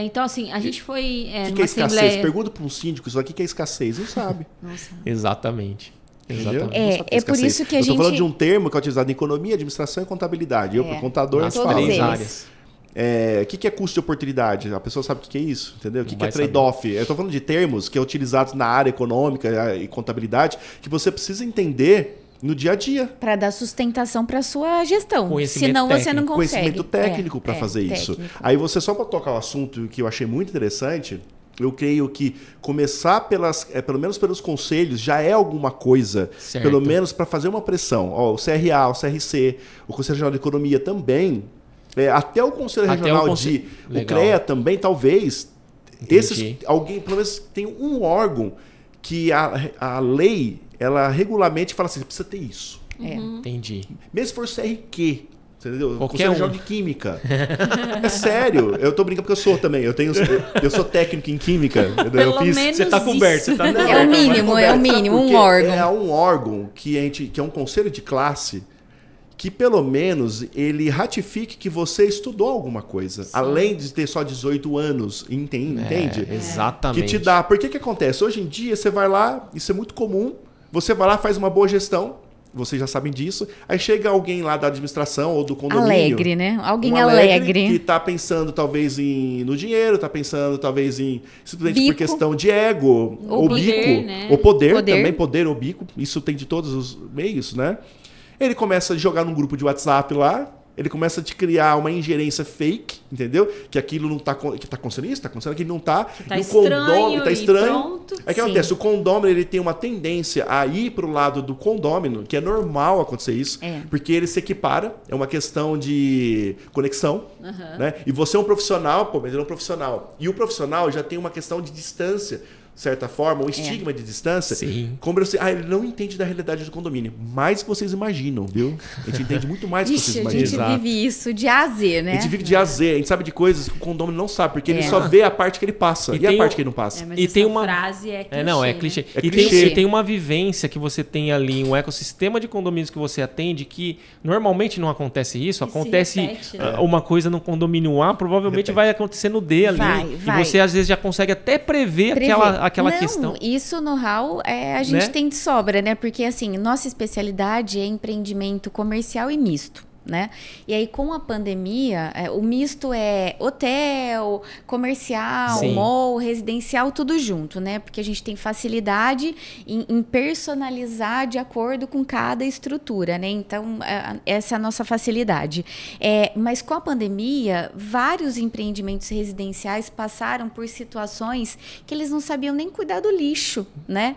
Então, assim, a gente foi O que é escassez? Pergunta para um síndico isso aqui que é escassez. Não sabe. Nossa. Exatamente. É por isso que a gente... Eu estou falando de um termo que é utilizado em economia, administração e contabilidade. Eu, por contador, nas três áreas. O que é custo de oportunidade? A pessoa sabe o que é isso, entendeu? O que é trade-off? Eu estou falando de termos que é utilizados na área econômica e contabilidade que você precisa entender no dia a dia. Para dar sustentação para sua gestão. Senão você não consegue. Conhecimento técnico para fazer isso. Aí você, só para tocar o assunto que eu achei muito interessante, eu creio que começar pelo menos pelos conselhos já é alguma coisa, certo. Pelo menos para fazer uma pressão. O CRA, o CRC, o Conselho Regional de Economia também, até o Conselho Regional o CREA também, talvez, alguém pelo menos tem um órgão que a lei, ela regularmente fala assim, você precisa ter isso. Entendi. Mesmo se for CRQ, entendeu? Qualquer Conselho de Química. É sério. Eu tô brincando porque eu sou também. Eu sou técnico em Química. Pelo menos você tá coberto. Você tá... É o mínimo, um órgão. É um órgão que é um conselho de classe que pelo menos ele ratifique que você estudou alguma coisa. Sim. Além de ter só 18 anos, entende? Exatamente. Que te dá. Porque que acontece? Hoje em dia você vai lá, isso é muito comum, você vai lá, faz uma boa gestão, vocês já sabem disso, aí chega alguém lá da administração ou do condomínio. Alegre, né? Alguém alegre. Que está pensando talvez no dinheiro, está pensando talvez em simplesmente por questão de ego, ou bico, né? ou poder também, poder ou bico, isso tem de todos os meios, né? Ele começa a jogar num grupo de WhatsApp lá, ele começa a te criar uma ingerência fake, entendeu? Que aquilo não tá... Que tá acontecendo isso, tá acontecendo aquilo não tá. Tá estranho, tá estranho. Pronto. Aí o que acontece? O condômino, ele tem uma tendência a ir pro lado do condômino, que é normal acontecer isso, porque ele se equipara, é uma questão de conexão, né? E você é um profissional, mas ele é um profissional. E o profissional já tem uma questão de distância, de certa forma, um estigma de distância. Sim. Como você, ele não entende da realidade do condomínio. Mais que vocês imaginam, viu? A gente entende muito mais do que vocês imaginam. A gente vive isso de A a Z, né? A gente vive de A a Z. A gente sabe de coisas que o condomínio não sabe, porque ele só vê a parte que ele passa. E a parte que ele não passa. Mas e tem uma frase é clichê. É clichê. É e clichê. tem uma vivência que você tem ali, um ecossistema de condomínios que você atende, que normalmente não acontece isso. Acontece repete, né? uma coisa no condomínio A, provavelmente vai acontecer no D ali. Vai. E você às vezes já consegue até prever aquela questão. Isso, know-how, a gente tem de sobra, né? Porque, assim, nossa especialidade é empreendimento comercial e misto, né? E aí, com a pandemia, o misto é hotel, comercial, mall, residencial, tudo junto, né? Porque a gente tem facilidade em personalizar de acordo com cada estrutura, né? Então, essa é a nossa facilidade. Mas com a pandemia, vários empreendimentos residenciais passaram por situações que eles não sabiam nem cuidar do lixo, né?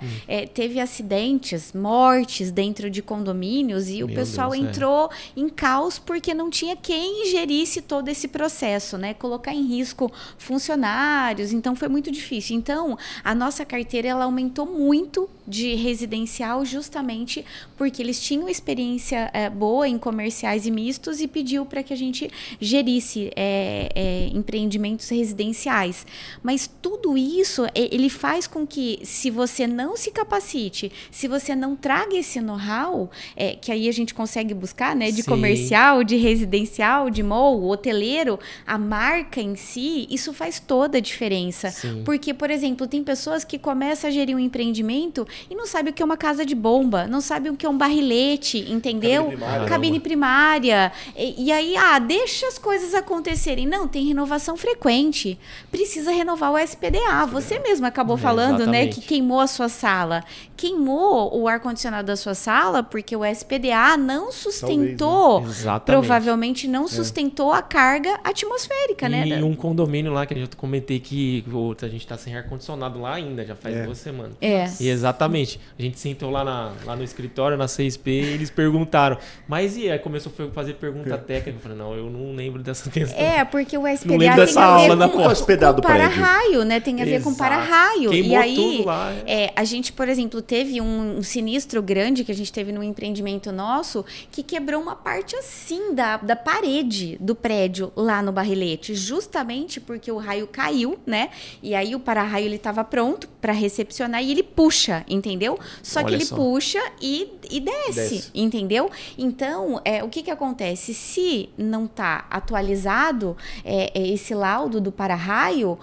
Teve acidentes, mortes dentro de condomínios e o pessoal entrou em caos porque não tinha quem gerisse todo esse processo, né? Colocar em risco funcionários, então foi muito difícil. Então, a nossa carteira ela aumentou muito de residencial justamente porque eles tinham experiência boa em comerciais e mistos e pediu para que a gente gerisse empreendimentos residenciais. Mas tudo isso, ele faz com que, se você não se capacite, se você não traga esse know-how, que aí a gente consegue buscar, né? De comercial, de residencial, de mall, hoteleiro, a marca em si, isso faz toda a diferença. Sim. Porque, por exemplo, tem pessoas que começam a gerir um empreendimento e não sabem o que é uma casa de bomba, não sabem o que é um barrilete, entendeu? Cabine primária. E aí, deixa as coisas acontecerem. Não, tem renovação frequente. Precisa renovar o SPDA. Você mesmo acabou falando, né, que queimou a sua sala. Queimou o ar-condicionado da sua sala porque o SPDA não sustentou, provavelmente não sustentou a carga atmosférica, né? E um condomínio lá que eu já comentei que a gente tá sem ar-condicionado lá ainda, já faz 2 semanas. E exatamente Exatamente. A gente sentou lá no escritório, na CSP, e eles perguntaram. Mas e aí começou a fazer pergunta técnica. Eu falei, não, eu não lembro dessa questão. Porque o SPDA lembro tem dessa a aula ver da com para-raio, né? Tem a ver com para-raio. E Queimou aí, tudo lá. a gente, por exemplo, teve um sinistro grande que a gente teve num empreendimento nosso que quebrou uma parte assim da parede do prédio lá no Barrilete, justamente porque o raio caiu, né? E aí o para-raio ele estava pronto para recepcionar e ele puxa, entendeu? Só que ele puxa e desce, entendeu? Então, o que acontece? Se não está atualizado esse laudo do para-raio,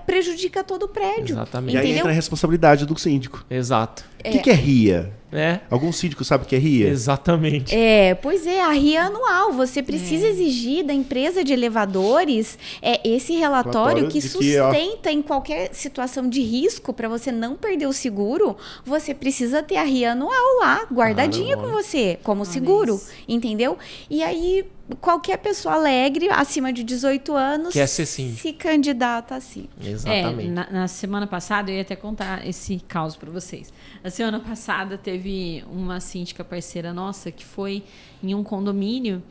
prejudica todo o prédio. Exatamente. E aí entendeu? entra a responsabilidade do síndico. Exato. O que é RIA? É. Algum síndico sabe o que é RIA? Exatamente. Pois é, a RIA anual. Você precisa exigir da empresa de elevadores esse relatório que sustenta em qualquer situação de risco para você não perder o seguro. Você precisa ter a RIA anual lá, guardadinha com você, como seguro, entendeu? E aí, qualquer pessoa alegre, acima de 18 anos, quer ser síndico, se candidata assim. Exatamente. Na semana passada, eu ia até contar esse caos para vocês. Na semana passada, teve uma síndica parceira nossa que foi em um condomínio,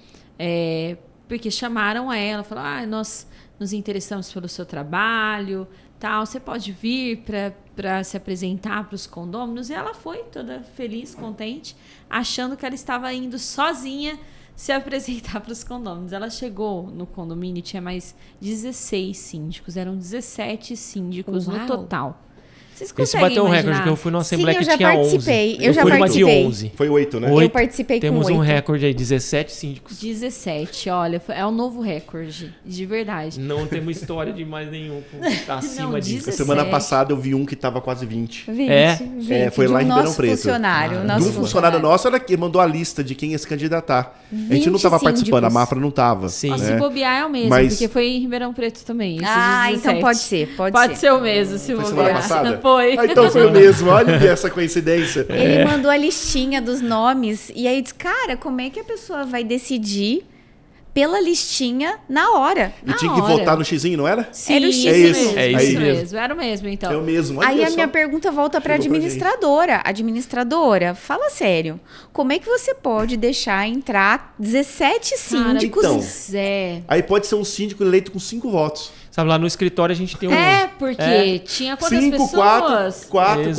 porque chamaram ela, falaram, nós nos interessamos pelo seu trabalho, tal, você pode vir para se apresentar para os condôminos. E ela foi toda feliz, contente, achando que ela estava indo sozinha se apresentar para os condôminos. Ela chegou no condomínio e tinha mais 16 síndicos. Eram 17 síndicos no total. Vocês conseguem Esse bateu um recorde, que eu fui numa assembleia que tinha 11. Eu já fui numa participei. de 11. Foi 8, né? Eu participei Temos com 8. um recorde aí, 17 síndicos. 17, olha, é um novo recorde, de verdade. Não temos história de mais nenhum acima disso. 17. Semana passada eu vi um que tava quase 20. 20, foi lá em Ribeirão Preto. Funcionário, Um funcionário nosso era que mandou a lista de quem ia se candidatar. A gente não estava participando, a Mafra não estava. Sim. Se bobear é o mesmo, porque foi em Ribeirão Preto também. Então pode ser. Pode ser o mesmo, se Foi bobear. semana passada? Foi. Então foi o mesmo, olha essa coincidência. Ele mandou a listinha dos nomes e aí disse, cara, como é que a pessoa vai decidir pela listinha na hora? E tinha que votar no xizinho, não era? Sim, era o X isso mesmo. Era o mesmo, então. É o mesmo. Olha Aí a só. minha pergunta volta para a administradora. Administradora, fala sério. Como é que você pode deixar entrar 17 síndicos? Então, é. Aí pode ser um síndico eleito com 5 votos. Sabe, lá no escritório a gente tem um... porque tinha quantas 5, pessoas? 4,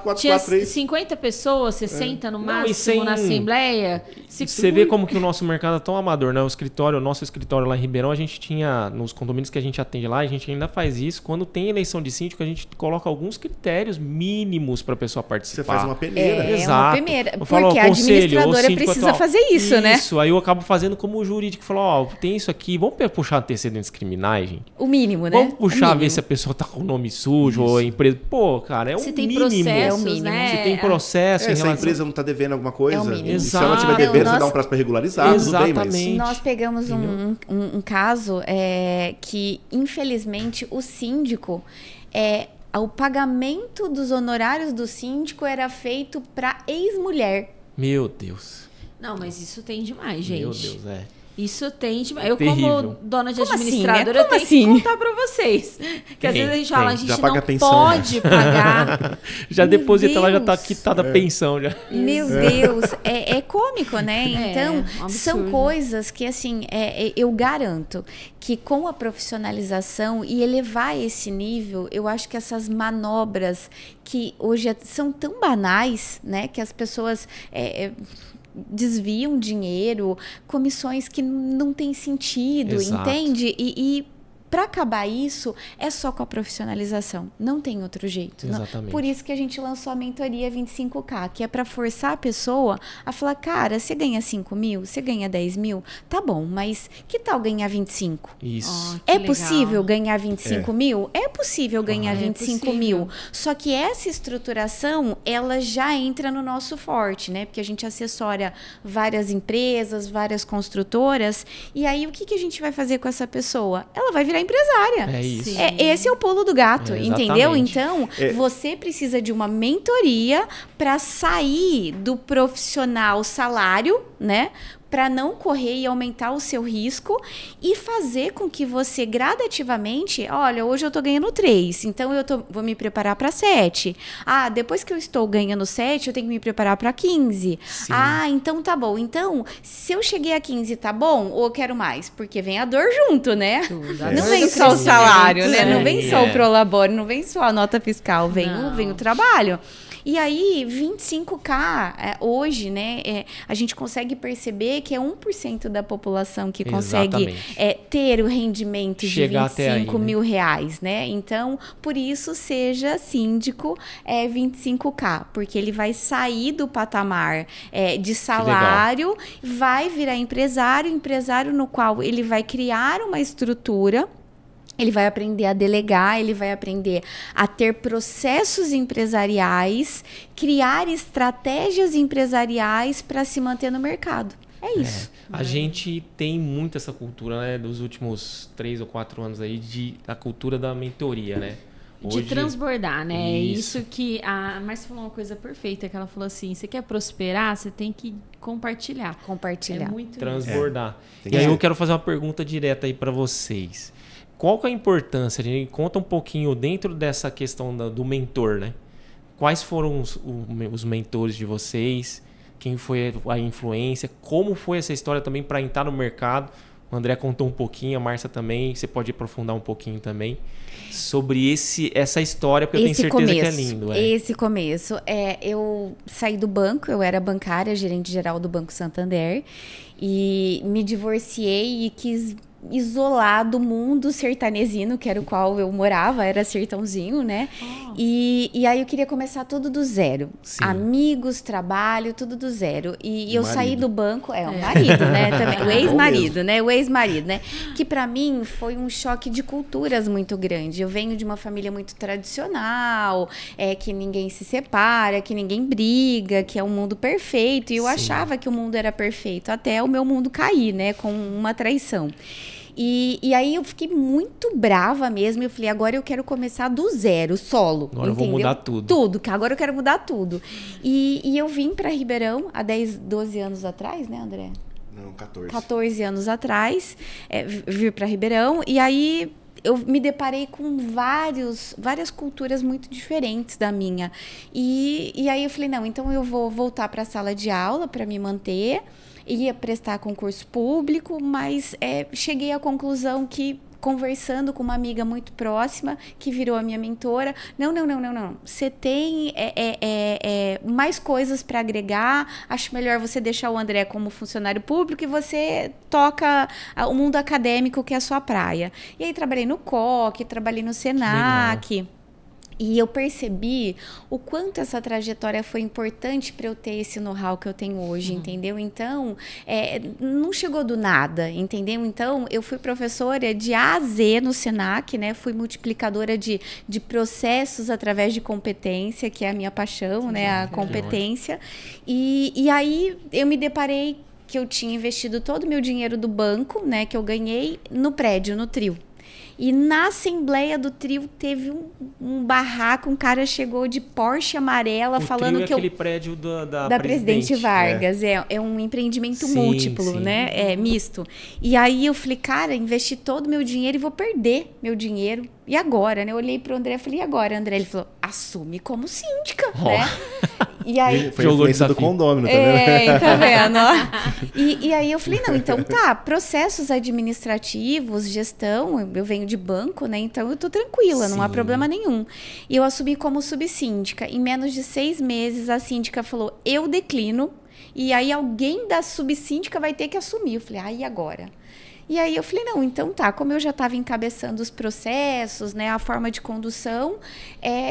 4, tinha 3. 50 pessoas, 60 no Não, máximo na assembleia. Você vê como que o nosso mercado é tão amador, né? O nosso escritório lá em Ribeirão, a gente tinha, nos condomínios que a gente atende lá, a gente ainda faz isso. Quando tem eleição de síndico, a gente coloca alguns critérios mínimos para a pessoa participar. Você faz uma peneira. Exato. Uma peneira. Eu Porque falo, a administradora precisa fazer isso, né? Isso, aí eu acabo fazendo como o jurídico falou, tem isso aqui, vamos puxar antecedentes criminais, gente? O mínimo, né? Vamos puxar, ver se a pessoa tá com o nome sujo ou a empresa. Pô, cara, é o tem mínimo. processos, né? Se tem processo em Se a relação... empresa não tá devendo alguma coisa, É o mínimo. se ela tiver devendo, você dá um prazo para regularizar, tudo bem, mas... Exatamente. Nós pegamos um caso que, infelizmente, o síndico... o pagamento dos honorários do síndico era feito para ex-mulher. Meu Deus. Não, mas isso tem demais, gente. Meu Deus, Isso tem demais. Eu, Terrível. como dona de Como administradora, assim, né? eu tenho que contar pra vocês. Que às vezes a gente fala, a Já gente paga não a pensão, pode pagar. Já Meu deposita, ela já tá Deus. quitada a pensão já. Meu Deus, é cômico, né? Então, um absurdo. são coisas que, assim, eu garanto que com a profissionalização e elevar esse nível, eu acho que essas manobras que hoje são tão banais, né? Que as pessoas... desviam dinheiro, comissões que não têm sentido, Exato. entende? E para acabar isso, é só com a profissionalização. Não tem outro jeito. Exatamente. Por isso que a gente lançou a mentoria 25K, que é para forçar a pessoa a falar, cara, você ganha 5 mil, você ganha 10 mil, tá bom, mas que tal ganhar 25? Isso. Que É legal. possível ganhar 25 mil? É possível ganhar 25 mil. possível. Só que essa estruturação, ela já entra no nosso forte, né? Porque a gente assessora várias empresas, várias construtoras. E aí, o que a gente vai fazer com essa pessoa? Ela vai virar empresária. É isso. Sim. Esse é o pulo do gato, entendeu? Exatamente. Então, você precisa de uma mentoria para sair do profissional salário, né? para não correr e aumentar o seu risco e fazer com que você gradativamente, olha, hoje eu tô ganhando 3, então vou me preparar para 7. Ah, depois que eu estou ganhando 7, eu tenho que me preparar para 15. Sim. Ah, então tá bom. Então, se eu cheguei a 15, tá bom? Ou eu quero mais? Porque vem a dor junto, né? Não vem só o salário, né? Não vem só o prolabore, não vem só a nota fiscal, vem o trabalho. E aí, 25K, hoje, né, a gente consegue perceber que é 1% da população que consegue ter o rendimento chegar de 25 mil reais, né? Então, por isso, seja síndico 25K, porque ele vai sair do patamar de salário, vai virar empresário no qual ele vai criar uma estrutura. Ele vai aprender a delegar, ele vai aprender a ter processos empresariais, criar estratégias empresariais para se manter no mercado. É isso. A gente tem muito essa cultura, né, dos últimos 3 ou 4 anos aí, da cultura da mentoria, né? Hoje, de transbordar, né? Isso que a Márcia falou uma coisa perfeita, que ela falou assim, você quer prosperar, você tem que compartilhar. Compartilhar. É muito transbordar. E aí eu quero fazer uma pergunta direta aí para vocês. Qual que é a importância? A gente conta um pouquinho dentro dessa questão do mentor, né? Quais foram os mentores de vocês? Quem foi a influência? Como foi essa história também para entrar no mercado? O André contou um pouquinho, a Márcia também. Você pode aprofundar um pouquinho também sobre essa história, porque eu tenho certeza que é lindo. Esse começo. Eu saí do banco, eu era bancária, gerente geral do Banco Santander, e me divorciei e quis isolar do mundo sertanezino, que era o qual eu morava, era sertãozinho, né? E aí eu queria começar tudo do zero. Sim. Amigos, trabalho, tudo do zero. E eu saí do banco, o marido, né? Também, o ex-marido, né? O ex-marido, né? Que pra mim foi um choque de culturas muito grande. Eu venho de uma família muito tradicional, que ninguém se separa, que ninguém briga, que é um mundo perfeito. E eu achava que o mundo era perfeito, até o meu mundo cair, né? Com uma traição. E aí eu fiquei muito brava mesmo. Eu falei, agora eu quero começar do zero, solo. Agora entendeu? Eu vou mudar tudo. Tudo, que agora eu quero mudar tudo. E eu vim para Ribeirão há 12 anos atrás, né, André? Não, 14. 14 anos atrás, vir para Ribeirão. E aí eu me deparei com várias culturas muito diferentes da minha. E aí eu falei, não, então eu vou voltar para a sala de aula para me manter. Ia prestar concurso público, mas cheguei à conclusão que, conversando com uma amiga muito próxima, que virou a minha mentora, não. Você tem mais coisas para agregar, acho melhor você deixar o André como funcionário público e você toca o mundo acadêmico, que é a sua praia. E aí trabalhei no COC, trabalhei no SENAC. E eu percebi o quanto essa trajetória foi importante para eu ter esse know-how que eu tenho hoje, entendeu? Então, não chegou do nada, entendeu? Então, eu fui professora de A a Z no SENAC, né? Fui multiplicadora de processos através de competência, que é a minha paixão, né? A competência. E aí, eu me deparei que eu tinha investido todo o meu dinheiro do banco, né? Que eu ganhei no prédio, no trio. E na assembleia do trio teve um barraco, um cara chegou de Porsche amarela falando que aquele prédio da Presidente Vargas. É um empreendimento múltiplo, né? Misto. E aí eu falei, cara, investi todo o meu dinheiro e vou perder meu dinheiro. E agora, né? Eu olhei pro André e falei, e agora, André? Ele falou, assume como síndica, né? E aí, foi a influência do condômino, tá vendo? Tá vendo? E aí eu falei, não, então tá, processos administrativos, gestão, eu venho de banco, né? Então eu tô tranquila, não há problema nenhum. E eu assumi como subsíndica. Em menos de 6 meses, a síndica falou, eu declino, e aí alguém da subsíndica vai ter que assumir. Eu falei, e agora? E aí eu falei, não, então tá, como eu já estava encabeçando os processos, né, a forma de condução,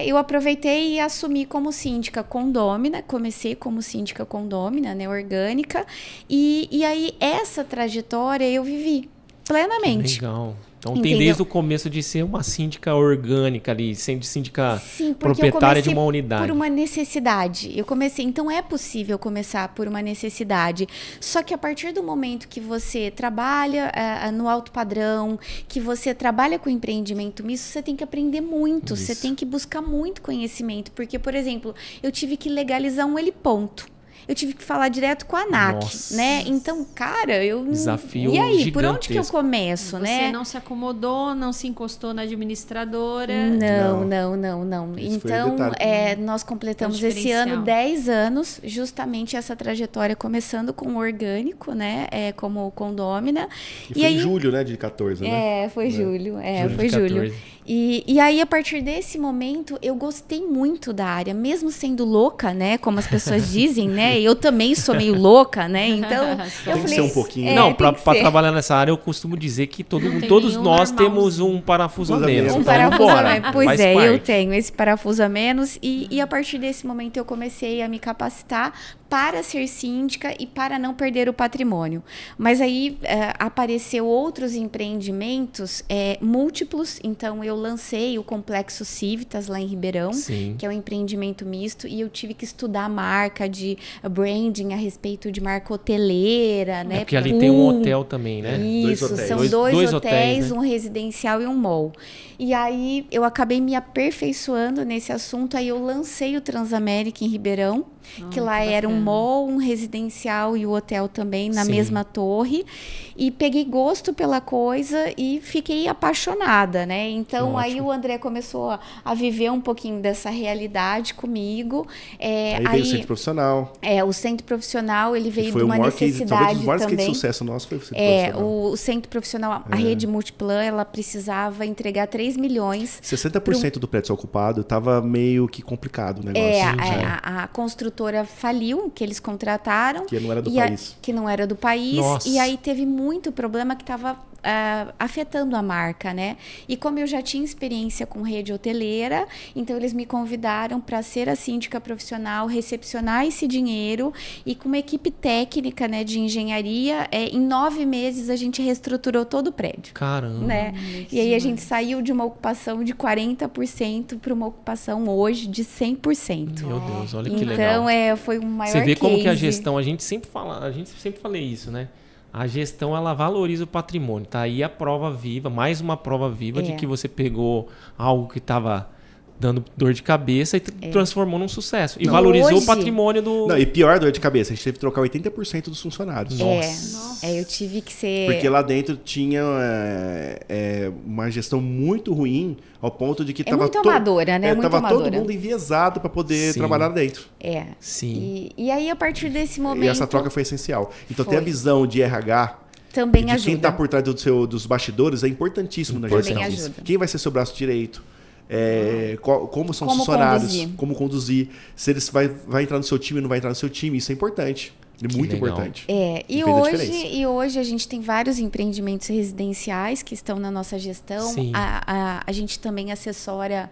eu aproveitei e assumi como síndica condômina, comecei como síndica condômina, né, orgânica, e aí essa trajetória eu vivi plenamente. Legal. Então tem desde o começo de ser uma síndica orgânica ali, sendo síndica proprietária de uma unidade. Por uma necessidade. Eu comecei, então é possível começar por uma necessidade. Só que a partir do momento que você trabalha no alto padrão, que você trabalha com empreendimento misto, você tem que aprender muito, você tem que buscar muito conhecimento. Porque, por exemplo, eu tive que legalizar um heliponto. eu tive que falar direto com a ANAC, Nossa. né? Então, cara, eu... Desafio E aí, por onde que eu gigantesco. começo, Você né? não se acomodou, não se encostou na administradora. Não. Esse foi o Então, detalhe. nós completamos É um esse ano diferencial. 10 anos, justamente essa trajetória começando com o orgânico, né? Como condômina. E foi em julho, né, de 14, né? Foi julho. Julho Foi de julho. 14. E aí, a partir desse momento, eu gostei muito da área, mesmo sendo louca, né? Como as pessoas dizem, né? Eu também sou meio louca, né? Então, eu Tem que falei... ser um pouquinho. Não, tem para que ser. trabalhar nessa área, eu costumo dizer que Não tem todos nenhum nós normalzinho. temos um parafuso a menos. Um Um Então, parafuso vambora, a menos. Pois faz é, eu parte. tenho esse parafuso a menos. E a partir desse momento eu comecei a me capacitar para ser síndica e para não perder o patrimônio. Mas aí apareceu outros empreendimentos múltiplos. Então eu lancei o Complexo Civitas lá em Ribeirão, Sim. que é um empreendimento misto. E eu tive que estudar marca de branding a respeito de marca hoteleira, né? Porque ali tem um hotel também, né? Isso, Dois hotéis. são Dois dois hotéis, hotéis, né? um residencial e um mall. E aí eu acabei me aperfeiçoando nesse assunto, aí eu lancei o Transamérica em Ribeirão, que lá que era um bacana. mall, um residencial e o hotel também na Sim. mesma torre. E peguei gosto pela coisa e fiquei apaixonada, né? Então aí Ótimo. o André começou a viver um pouquinho dessa realidade comigo. Aí veio o centro profissional. O centro profissional, ele Que veio foi de o uma maior case, talvez necessidade um dos maiores cases também. de sucesso nosso foi o centro É, profissional. o centro profissional, a rede Multiplan, ela precisava entregar 3 milhões. 60% do prédio ocupado estava meio que complicado o negócio. A construtora faliu, que eles contrataram. Que não era do e país. Que não era do país. Nossa. E aí teve muito problema que estava afetando a marca, né? E como eu já tinha experiência com rede hoteleira, então eles me convidaram para ser a síndica profissional, recepcionar esse dinheiro e com uma equipe técnica, né, de engenharia, em 9 meses a gente reestruturou todo o prédio. Caramba. Né? E aí a gente saiu de uma ocupação de 40% para uma ocupação hoje de 100%. Meu Deus, olha que Então, legal. foi um maior Você vê como que a case. gestão, a gente sempre falei isso, né? A gestão, ela valoriza o patrimônio. Tá aí a prova viva, mais uma prova viva de que você pegou algo que estava dando dor de cabeça e transformou num sucesso. E valorizou Hoje- o patrimônio do... Não, e pior dor de cabeça, a gente teve que trocar 80% dos funcionários. Eu tive que ser... Porque lá dentro tinha uma gestão muito ruim, ao ponto de que estava muito amadora, né? Muito tava todo amadora. mundo enviesado para poder Sim. trabalhar lá dentro. Sim. E aí, a partir desse momento... E essa troca foi essencial. Então, ter a Foi. visão de RH, também de ajuda. quem está por trás dos bastidores, é importantíssimo na Também gestão. ajuda. Quem vai ser seu braço direito? Como são os Como funcionários? conduzir. Como conduzir? Se eles vai entrar no seu time ou não vai entrar no seu time, isso é importante. É muito legal. importante. E fez a diferença. hoje a gente tem vários empreendimentos residenciais que estão na nossa gestão. Sim. A gente também assessora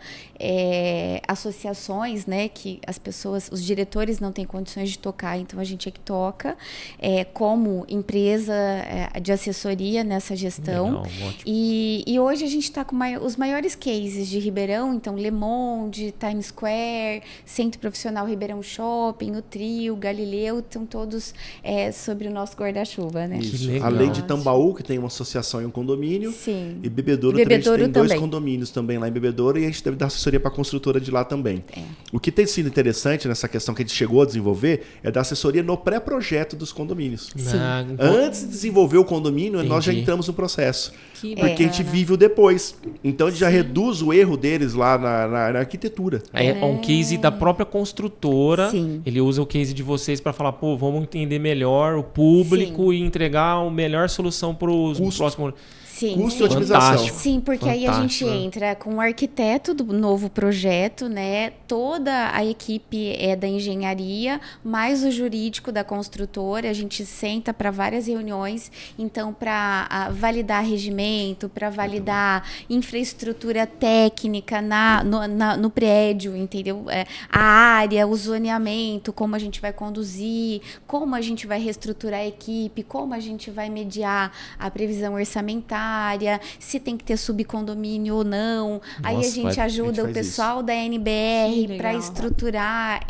associações, né, que as pessoas, os diretores não têm condições de tocar, então a gente é que toca como empresa de assessoria nessa gestão. Legal, ótimo. E hoje a gente está com os maiores cases de Ribeirão, então Le Monde, Times Square, Centro Profissional Ribeirão Shopping, o Trio, Galileu, estão todos sobre o nosso guarda-chuva, né? Isso. legal. Além de Tambaú, que tem uma associação e um condomínio. Sim. E Bebedouro, E também, a gente Bebedouro tem dois também. condomínios também lá em Bebedouro e a gente deve dar assessoria para a construtora de lá também. O que tem sido interessante nessa questão que a gente chegou a desenvolver é dar assessoria no pré-projeto dos condomínios. Na- Antes de desenvolver o condomínio, nós já Entendi. entramos no processo. Que Porque a gente vive o depois. Então a gente já reduz o erro deles lá na arquitetura. É um case da própria construtora. Sim. Ele usa o case de vocês para falar, pô, vamos entender melhor o público e entregar a melhor solução para os Custo. próximos. Sim. Custo e otimização. Fantástico. Sim, porque aí a gente Fantástico. entra com o arquiteto do novo projeto, né? Toda a equipe é da engenharia, mais o jurídico da construtora. A gente senta para várias reuniões, então, para validar regimento, para validar infraestrutura técnica no prédio, entendeu? A área, o zoneamento, como a gente vai conduzir, como a gente vai reestruturar a equipe, como a gente vai mediar a previsão orçamentária. área, se tem que ter subcondomínio ou não. Aí a Nossa, gente ajuda o faz pessoal da Que NBR legal. para estruturar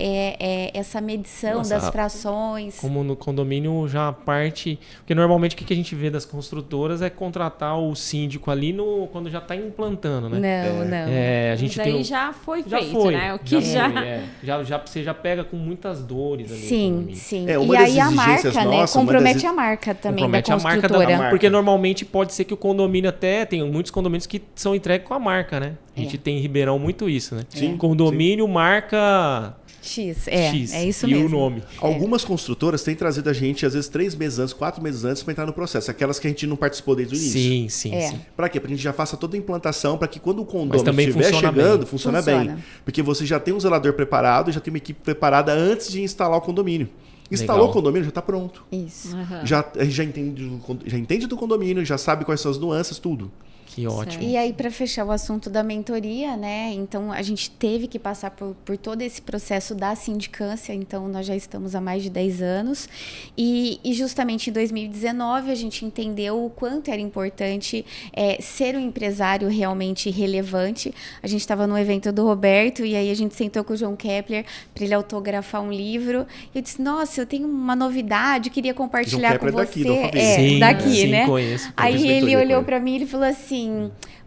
essa medição Nossa, das frações. Como no condomínio já parte... Porque normalmente o que a gente vê das construtoras é contratar o síndico ali quando já está implantando, né? Não. A gente Mas tem aí já foi já feito, foi, né? O que já... você já pega com muitas dores ali. o Sim, condomínio. sim. Uma E das aí a exigências marca, né? nossas, uma Compromete das- a marca também Compromete da a marca construtora. marca. Porque normalmente pode ser que o condomínio até... Tem muitos condomínios que são entregues com a marca, né? A gente tem em Ribeirão muito isso, né? Sim, Condomínio, marca X, X. é isso e mesmo. o nome. Algumas construtoras têm trazido a gente, às vezes, 3 meses antes, 4 meses antes, para entrar no processo. Aquelas que a gente não participou desde o início. Sim, sim, É. sim. Para quê? Para que a gente já faça toda a implantação, para que quando o Mas condomínio também estiver funciona chegando, bem. funciona Funciona. bem. Porque você já tem um zelador preparado, já tem uma equipe preparada antes de instalar o condomínio. Instalou Legal. o condomínio, já está pronto. Isso. Aham. A gente já entende do condomínio, já sabe quais são as nuances, tudo. Que ótimo. E aí, para fechar o assunto da mentoria, né? Então, a gente teve que passar por todo esse processo da sindicância. Então, nós já estamos há mais de 10 anos. E justamente em 2019, a gente entendeu o quanto era importante ser um empresário realmente relevante. A gente estava no evento do Roberto e aí a gente sentou com o João Kepler para ele autografar um livro. E eu disse, nossa, eu tenho uma novidade, queria compartilhar com Kepler você. daqui, do Alphaville. Sim, daqui, sim, né? conheço. Aí Fiz ele mentoria com olhou ele. para mim e ele falou assim: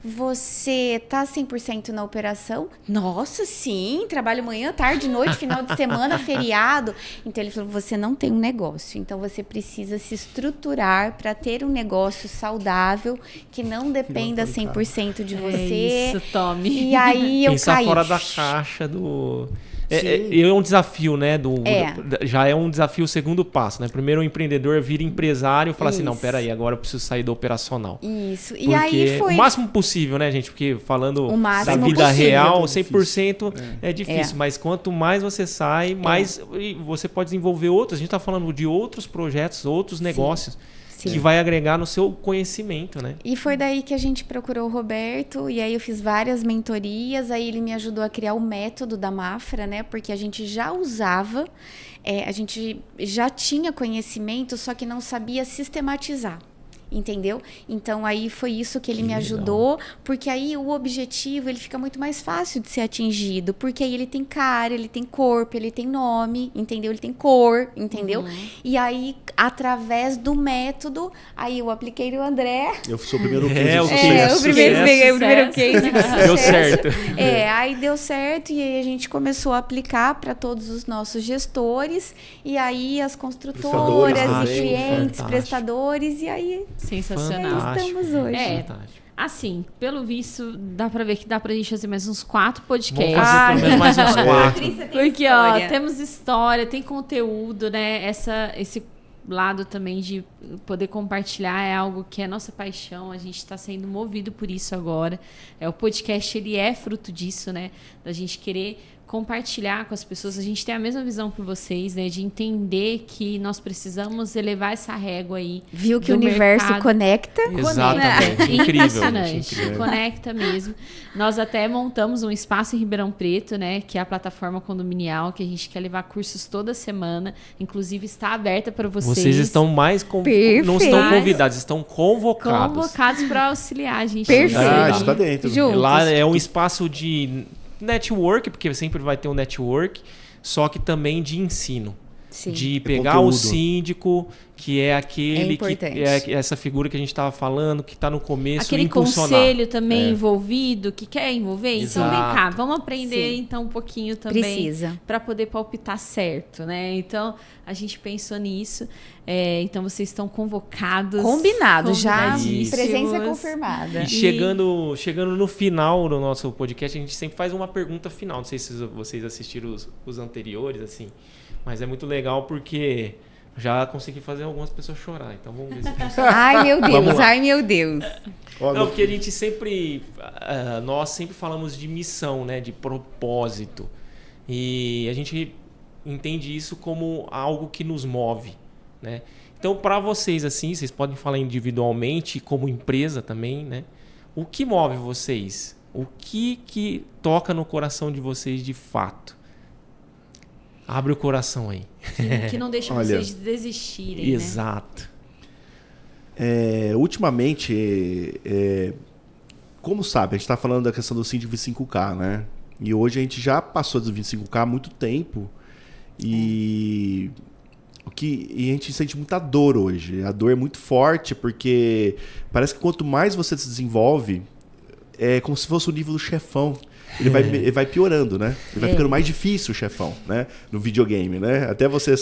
você tá 100% na operação? Nossa, sim, trabalho manhã, tarde, noite, final de semana, feriado. Então ele falou: você não tem um negócio, então você precisa se estruturar para ter um negócio saudável que não dependa 100% de você. Isso, Tommy. E aí eu Pensar caí. fora da caixa do... Sim. É um desafio, né? É. Já é um desafio o segundo passo, né? Primeiro o empreendedor vira empresário e fala assim, não, Isso. peraí, agora eu preciso sair do operacional. Isso. E Porque aí foi. o máximo possível, né, gente? Porque falando O máximo da vida possível. real, É 100% é difícil. Mas quanto mais você sai, mais você pode desenvolver outros. A gente está falando de outros projetos, outros negócios Sim. que vai agregar no seu conhecimento, né? E foi daí que a gente procurou o Roberto, e aí eu fiz várias mentorias, aí ele me ajudou a criar o método da Mafra, né? Porque a gente já usava, a gente já tinha conhecimento, só que não sabia sistematizar. Entendeu? Então aí foi isso que ele me ajudou, porque aí o objetivo ele fica muito mais fácil de ser atingido, porque aí ele tem cara, ele tem corpo, ele tem nome, entendeu? Ele tem cor, entendeu? E aí através do método, aí eu apliquei no André. Eu sou o primeiro case É, de o sucesso. O primeiro Sucesso. case de sucesso. Deu certo. Aí deu certo e aí a gente começou a aplicar para todos os nossos gestores e aí as construtoras Prestadores, e clientes, fantástico. prestadores e aí Sensacional. Fantástico. estamos hoje. É. Fantástico. Assim, pelo visto, dá pra ver que dá pra gente fazer mais uns 4 Vamos podcasts. fazer pelo menos mais uns 4. Porque, ó, temos história, tem conteúdo, né? Esse lado também de poder compartilhar é algo que é nossa paixão. A gente está sendo movido por isso agora. O podcast, ele é fruto disso, né? Da gente querer compartilhar com as pessoas. A gente tem a mesma visão que vocês, né? De entender que nós precisamos elevar essa régua aí. Viu que do o universo mercado. conecta? Exatamente. Incrível, gente, Impressionante. incrível. Conecta mesmo. Nós até montamos um espaço em Ribeirão Preto, né? Que é a plataforma condominial, que a gente quer levar cursos toda semana. Inclusive, está aberta para vocês. Vocês estão mais... Perfeito. Não estão convidados, estão convocados. convocados para auxiliar a gente. Perfeito. Ah, está dentro. Juntos. Lá é um espaço de network, porque sempre vai ter um network, só que também de ensino. Sim. De pegar o conteúdo. síndico, que é aquele É importante. que é essa figura que a gente estava falando, que está no começo, Aquele impulsionar. conselho também envolvido, que quer envolver. Então, vem Exato. cá, vamos aprender Sim. então um pouquinho também. Precisa. Para poder palpitar certo, né? Então, a gente pensou nisso. Então, vocês estão convocados. Combinado, já Combinadíssimos. presença confirmada. E chegando no final do nosso podcast, a gente sempre faz uma pergunta final. Não sei se vocês assistiram os anteriores, assim, mas é muito legal porque já consegui fazer algumas pessoas chorar. Então vamos ver se Ai, meu Vamos Deus, lá. ai, meu Deus. Ó, Não, porque a gente sempre... nós sempre falamos de missão, né? De propósito. E a gente entende isso como algo que nos move, né? Então, para vocês, assim, vocês podem falar individualmente, como empresa também, né? O que move vocês? O que toca no coração de vocês de fato? Abre o coração aí. Que não deixa Olha, vocês desistirem, né? Exato. Ultimamente, como sabe, a gente está falando da questão do Síndico 25K, né? E hoje a gente já passou dos 25K há muito tempo e a gente sente muita dor hoje. A dor é muito forte porque parece que quanto mais você se desenvolve, é como se fosse o nível do chefão. Ele vai piorando, né? Ele vai ficando mais difícil o chefão, né? No videogame, né? Até você...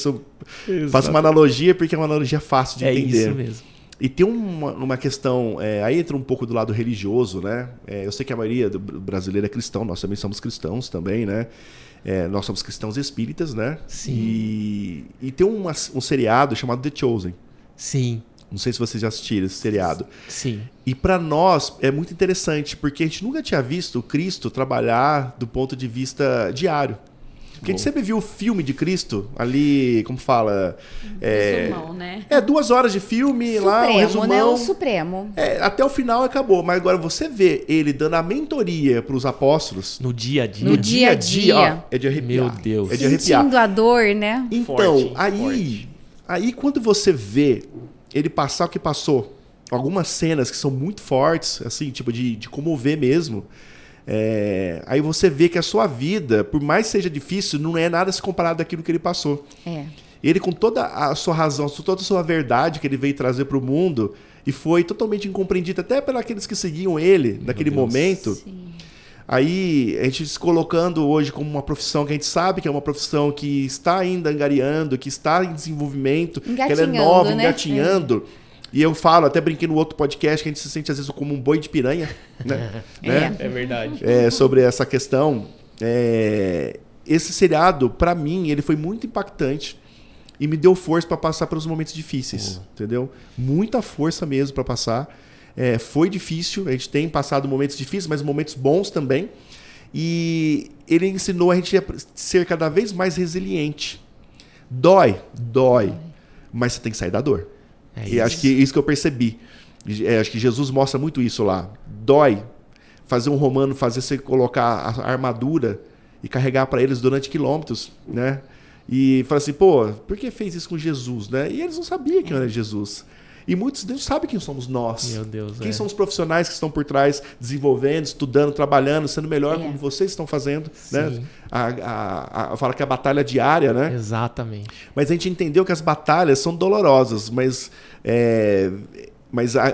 Faço uma analogia porque é uma analogia fácil de entender. É isso mesmo. E tem uma questão... aí entra um pouco do lado religioso, né? Eu sei que a maioria do brasileiro é cristão. Nós também somos cristãos também, né? Nós somos cristãos espíritas, né? Sim. E tem um seriado chamado The Chosen. Sim. Não sei se vocês já assistiram esse seriado. Sim. E para nós é muito interessante, porque a gente nunca tinha visto o Cristo trabalhar do ponto de vista diário. Porque a gente sempre viu o filme de Cristo ali, como fala... Resumão, né? 2 horas de filme Supremo, lá, um resumão. né? O Supremo. Até o final acabou. Mas agora você vê ele dando a mentoria para os apóstolos... No dia a dia. No dia a dia. Ó, é de arrepiar. Meu Deus. É de arrepiar. Sentindo a dor, né? Então, Forte. aí quando você vê ele passar o que passou, algumas cenas que são muito fortes, assim, tipo de comover mesmo, aí você vê que a sua vida, por mais que seja difícil, não é nada se comparado daquilo que ele passou. Ele, com toda a sua razão, toda a sua verdade que ele veio trazer para o mundo, e foi totalmente incompreendido até por aqueles que seguiam ele naquele momento. Sim. Aí, a gente se colocando hoje como uma profissão que a gente sabe que é uma profissão que está ainda angariando, que está em desenvolvimento, que ela é nova, né? engatinhando. E eu falo, até brinquei no outro podcast, que a gente se sente às vezes como um boi de piranha, né? É verdade. Sobre essa questão. Esse seriado, para mim, ele foi muito impactante e me deu força para passar pelos momentos difíceis, entendeu? Muita força mesmo para passar. Foi difícil, a gente tem passado momentos difíceis, mas momentos bons também. E ele ensinou a gente a ser cada vez mais resiliente. Dói, mas você tem que sair da dor. E acho que isso que eu percebi. Acho que Jesus mostra muito isso lá. Dói. Fazer um romano, fazer você colocar a armadura e carregar para eles durante quilômetros, né? E fala assim, pô, por que fez isso com Jesus, né? E eles não sabiam quem era Jesus. E muitos não sabem quem somos nós. Meu Deus, quem são os profissionais que estão por trás, desenvolvendo, estudando, trabalhando, sendo melhor como vocês estão fazendo. Né? Fala que é a batalha diária, né? Exatamente. Mas a gente entendeu que as batalhas são dolorosas, mas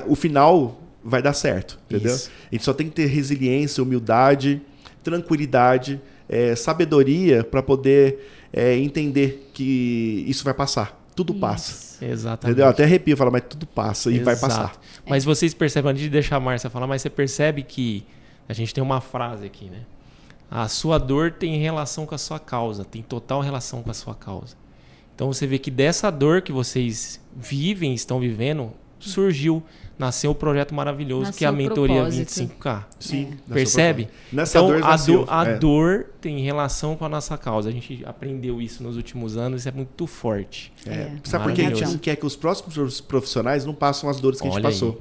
o final vai dar certo, entendeu? Isso. A gente só tem que ter resiliência, humildade, tranquilidade, sabedoria para poder entender que isso vai passar. Tudo passa. Exatamente. Entendeu? Até arrepio, fala, mas tudo passa e vai passar. Mas vocês percebem, antes de deixar a Márcia falar, mas você percebe que a gente tem uma frase aqui, né? A sua dor tem relação com a sua causa, tem total relação com a sua causa. Então você vê que dessa dor que vocês vivem, estão vivendo, nasceu o projeto maravilhoso que é a mentoria 25K. Sim. Percebe? Nessa então a dor tem relação com a nossa causa. A gente aprendeu isso nos últimos anos, isso é muito forte. Sabe por que a gente não quer que os próximos profissionais não passem as dores que a gente passou?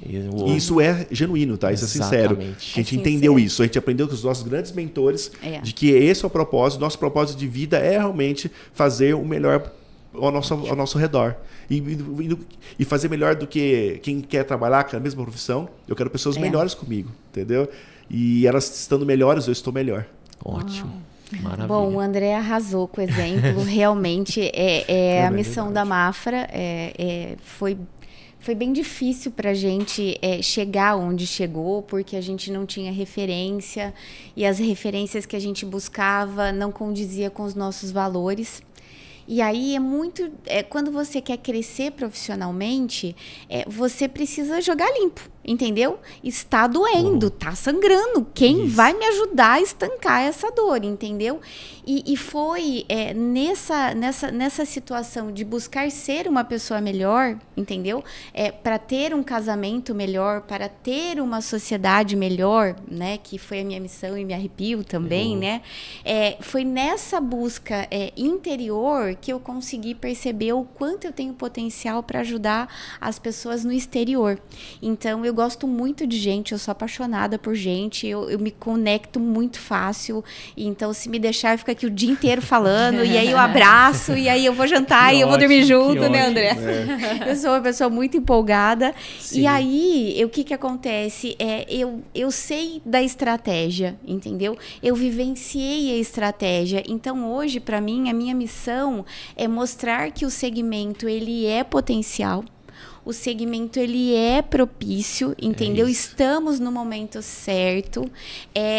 E isso é genuíno, tá? Isso é sincero. Que a gente entendeu isso. A gente aprendeu com os nossos grandes mentores de que esse é o propósito. Nosso propósito de vida é realmente fazer o melhor ao nosso redor. E fazer melhor do que quem quer trabalhar com a mesma profissão. Eu quero pessoas melhores comigo, entendeu? E elas estando melhores, eu estou melhor. Ótimo. Maravilha. Bom, o André arrasou com o exemplo. Realmente, a missão da Mafra foi bem difícil para a gente chegar onde chegou, porque a gente não tinha referência e as referências que a gente buscava não condizia com os nossos valores. E aí quando você quer crescer profissionalmente, você precisa jogar limpo, entendeu? Está doendo, está sangrando. Quem vai me ajudar a estancar essa dor, entendeu? E foi nessa situação de buscar ser uma pessoa melhor, entendeu? Para ter um casamento melhor, para ter uma sociedade melhor, né? Que foi a minha missão e me arrepio também, né? Foi nessa busca interior que eu consegui perceber o quanto eu tenho potencial para ajudar as pessoas no exterior. Então, eu gosto muito de gente, eu sou apaixonada por gente, eu me conecto muito fácil. Então, se me deixar, eu fico aqui o dia inteiro falando, e aí eu abraço, e aí eu vou jantar, e eu vou dormir junto, né, André? Eu sou uma pessoa muito empolgada. Sim. E aí, o que acontece? Eu sei da estratégia, entendeu? Eu vivenciei a estratégia. Então, hoje, para mim, a minha missão é mostrar que o segmento, ele é potencial. O segmento, ele é propício, entendeu? Estamos no momento certo.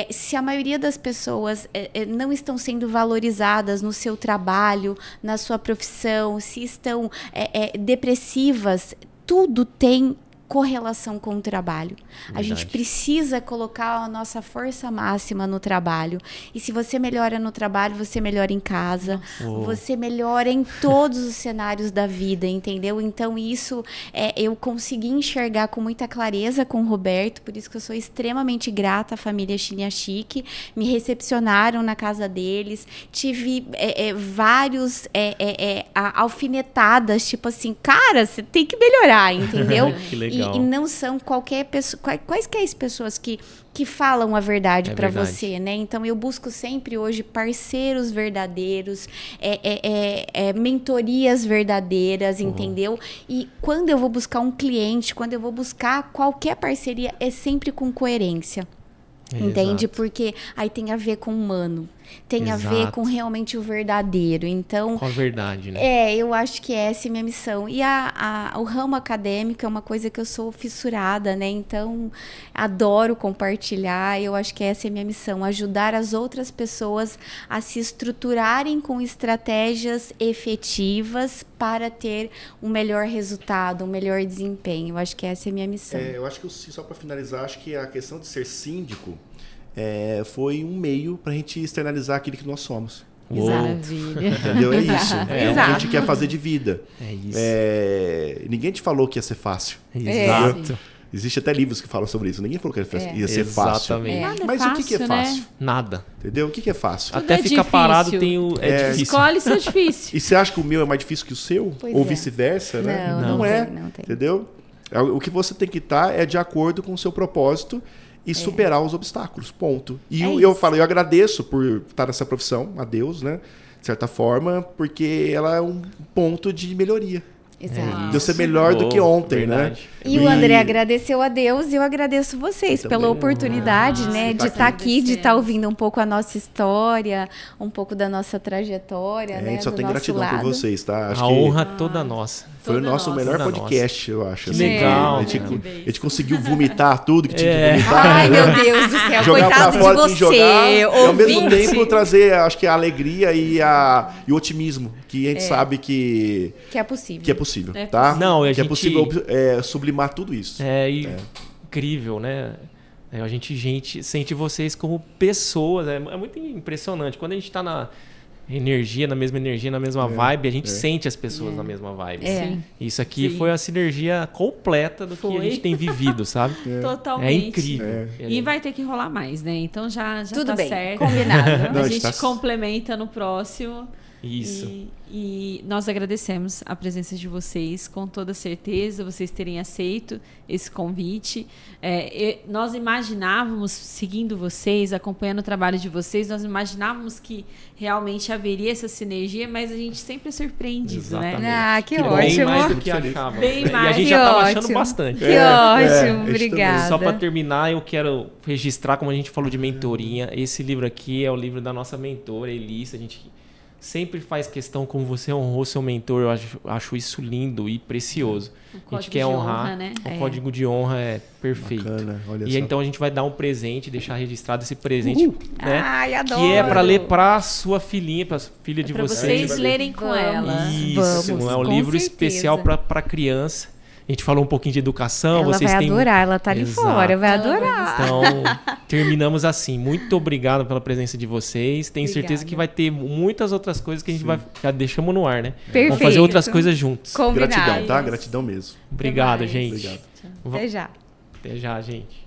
Se a maioria das pessoas não estão sendo valorizadas no seu trabalho, na sua profissão, se estão depressivas, tudo tem correlação com o trabalho. Verdade. A gente precisa colocar a nossa força máxima no trabalho. E se você melhora no trabalho, você melhora em casa, você melhora em todos os cenários da vida, entendeu? Então isso eu consegui enxergar com muita clareza com o Roberto, por isso que eu sou extremamente grata à família Chiniachique. Me recepcionaram na casa deles, tive vários alfinetadas, tipo assim, cara, você tem que melhorar, entendeu? Que legal. E não são qualquer pessoa, quaisquer pessoas que falam a verdade para você, né? Então eu busco sempre hoje parceiros verdadeiros, mentorias verdadeiras, entendeu? E quando eu vou buscar um cliente, quando eu vou buscar qualquer parceria, é sempre com coerência. Entende? Exato. Porque aí tem a ver com o humano. Tem a ver com realmente o verdadeiro. Então, com a verdade, né? eu acho que essa é a minha missão. E o ramo acadêmico é uma coisa que eu sou fissurada, né? Então, adoro compartilhar. Eu acho que essa é a minha missão. Ajudar as outras pessoas a se estruturarem com estratégias efetivas para ter um melhor resultado, um melhor desempenho. Eu acho que essa é a minha missão. Eu acho que, só para finalizar, acho que a questão de ser síndico foi um meio para a gente externalizar aquilo que nós somos. Maravilha. Entendeu? É isso. É o que a gente Exato. quer fazer de vida. É isso. Ninguém te falou que ia ser fácil. Exato. Existem até livros que falam sobre isso. Ninguém falou que ia ser fácil. Exatamente. Nada é Mas fácil, o que é né? fácil? Nada. Entendeu? O que é fácil? Tudo Até é ficar difícil. parado é difícil. Escolhe ser difícil. E você acha que o meu é mais difícil que o seu? Pois Ou é. vice-versa, né? Não é. tem, não tem. Entendeu? O que você tem que estar é de acordo com o seu propósito e superar os obstáculos. Ponto. E eu agradeço por estar nessa profissão, a Deus, né? De certa forma, porque ela é um ponto de melhoria. Exato. De eu ser melhor do que ontem, verdade. né? E o André agradeceu a Deus e eu agradeço vocês Eu pela também. oportunidade, né, tá de estar aqui, de estar Agradecemos. ouvindo um pouco a nossa história, um pouco da nossa trajetória, A né, gente só do tem nosso gratidão lado. por vocês, tá? Acho A que honra toda nossa. foi o toda nosso nossa. melhor Toda podcast, eu acho. Que assim. legal, A gente, cara. a gente conseguiu vomitar tudo que tinha que vomitar. Ai, né? meu Deus do céu, Jogar pra coitado fora, de que você, jogar, e ao mesmo ouvinte. tempo trazer, acho que a alegria e o otimismo, que a gente sabe que Que é possível. é possível, É tá? Não, e a que é gente- possível sublimar tudo isso. Incrível, né? A gente sente vocês como pessoas. É muito impressionante. Quando a gente tá na mesma energia, na mesma vibe, a gente sente as pessoas na mesma vibe. É. Isso aqui Sim. foi a sinergia completa do que a Foi. gente tem vivido, sabe? Totalmente. É incrível. E vai ter que rolar mais, né? Então já Tudo tá bem, certo. combinado. Não, A a gente gente tá- complementa no próximo. Isso. E nós agradecemos a presença de vocês, com toda certeza, vocês terem aceito esse convite. Nós imaginávamos, seguindo vocês, acompanhando o trabalho de vocês, nós imaginávamos que realmente haveria essa sinergia, mas a gente sempre é surpreendido, Exatamente. né? Ah, que Bem ótimo. mais do que achava. Bem E a mais. gente Que já estava ótimo. achando bastante. Que ótimo, também. obrigada. Só para terminar, eu quero registrar, como a gente falou de mentoria, esse livro aqui é o livro da nossa mentora, Elissa. A gente sempre faz questão como você honrou seu mentor. Eu acho isso lindo e precioso. A gente código quer de honrar. honra, né? O código de honra é perfeito. Bacana, olha E só. então a gente vai dar um presente, deixar registrado esse presente, né? Ai, adoro. Que é para ler para sua filhinha, para filha de Para vocês. vocês lerem com Vamos. ela. Isso, Vamos, é um com livro certeza. especial para criança. A gente falou um pouquinho de educação. Ela vocês vai têm... adorar, ela tá ali Exato. fora, vai adorar. Então, terminamos assim. Muito obrigado pela presença de vocês. Tenho certeza que vai ter muitas outras coisas que a gente já deixamos no ar, né? Perfeito. Vamos fazer outras coisas juntos. Combinado. Gratidão, tá? Gratidão mesmo. Obrigado, mais. gente. Obrigado. Até já. Até já, gente.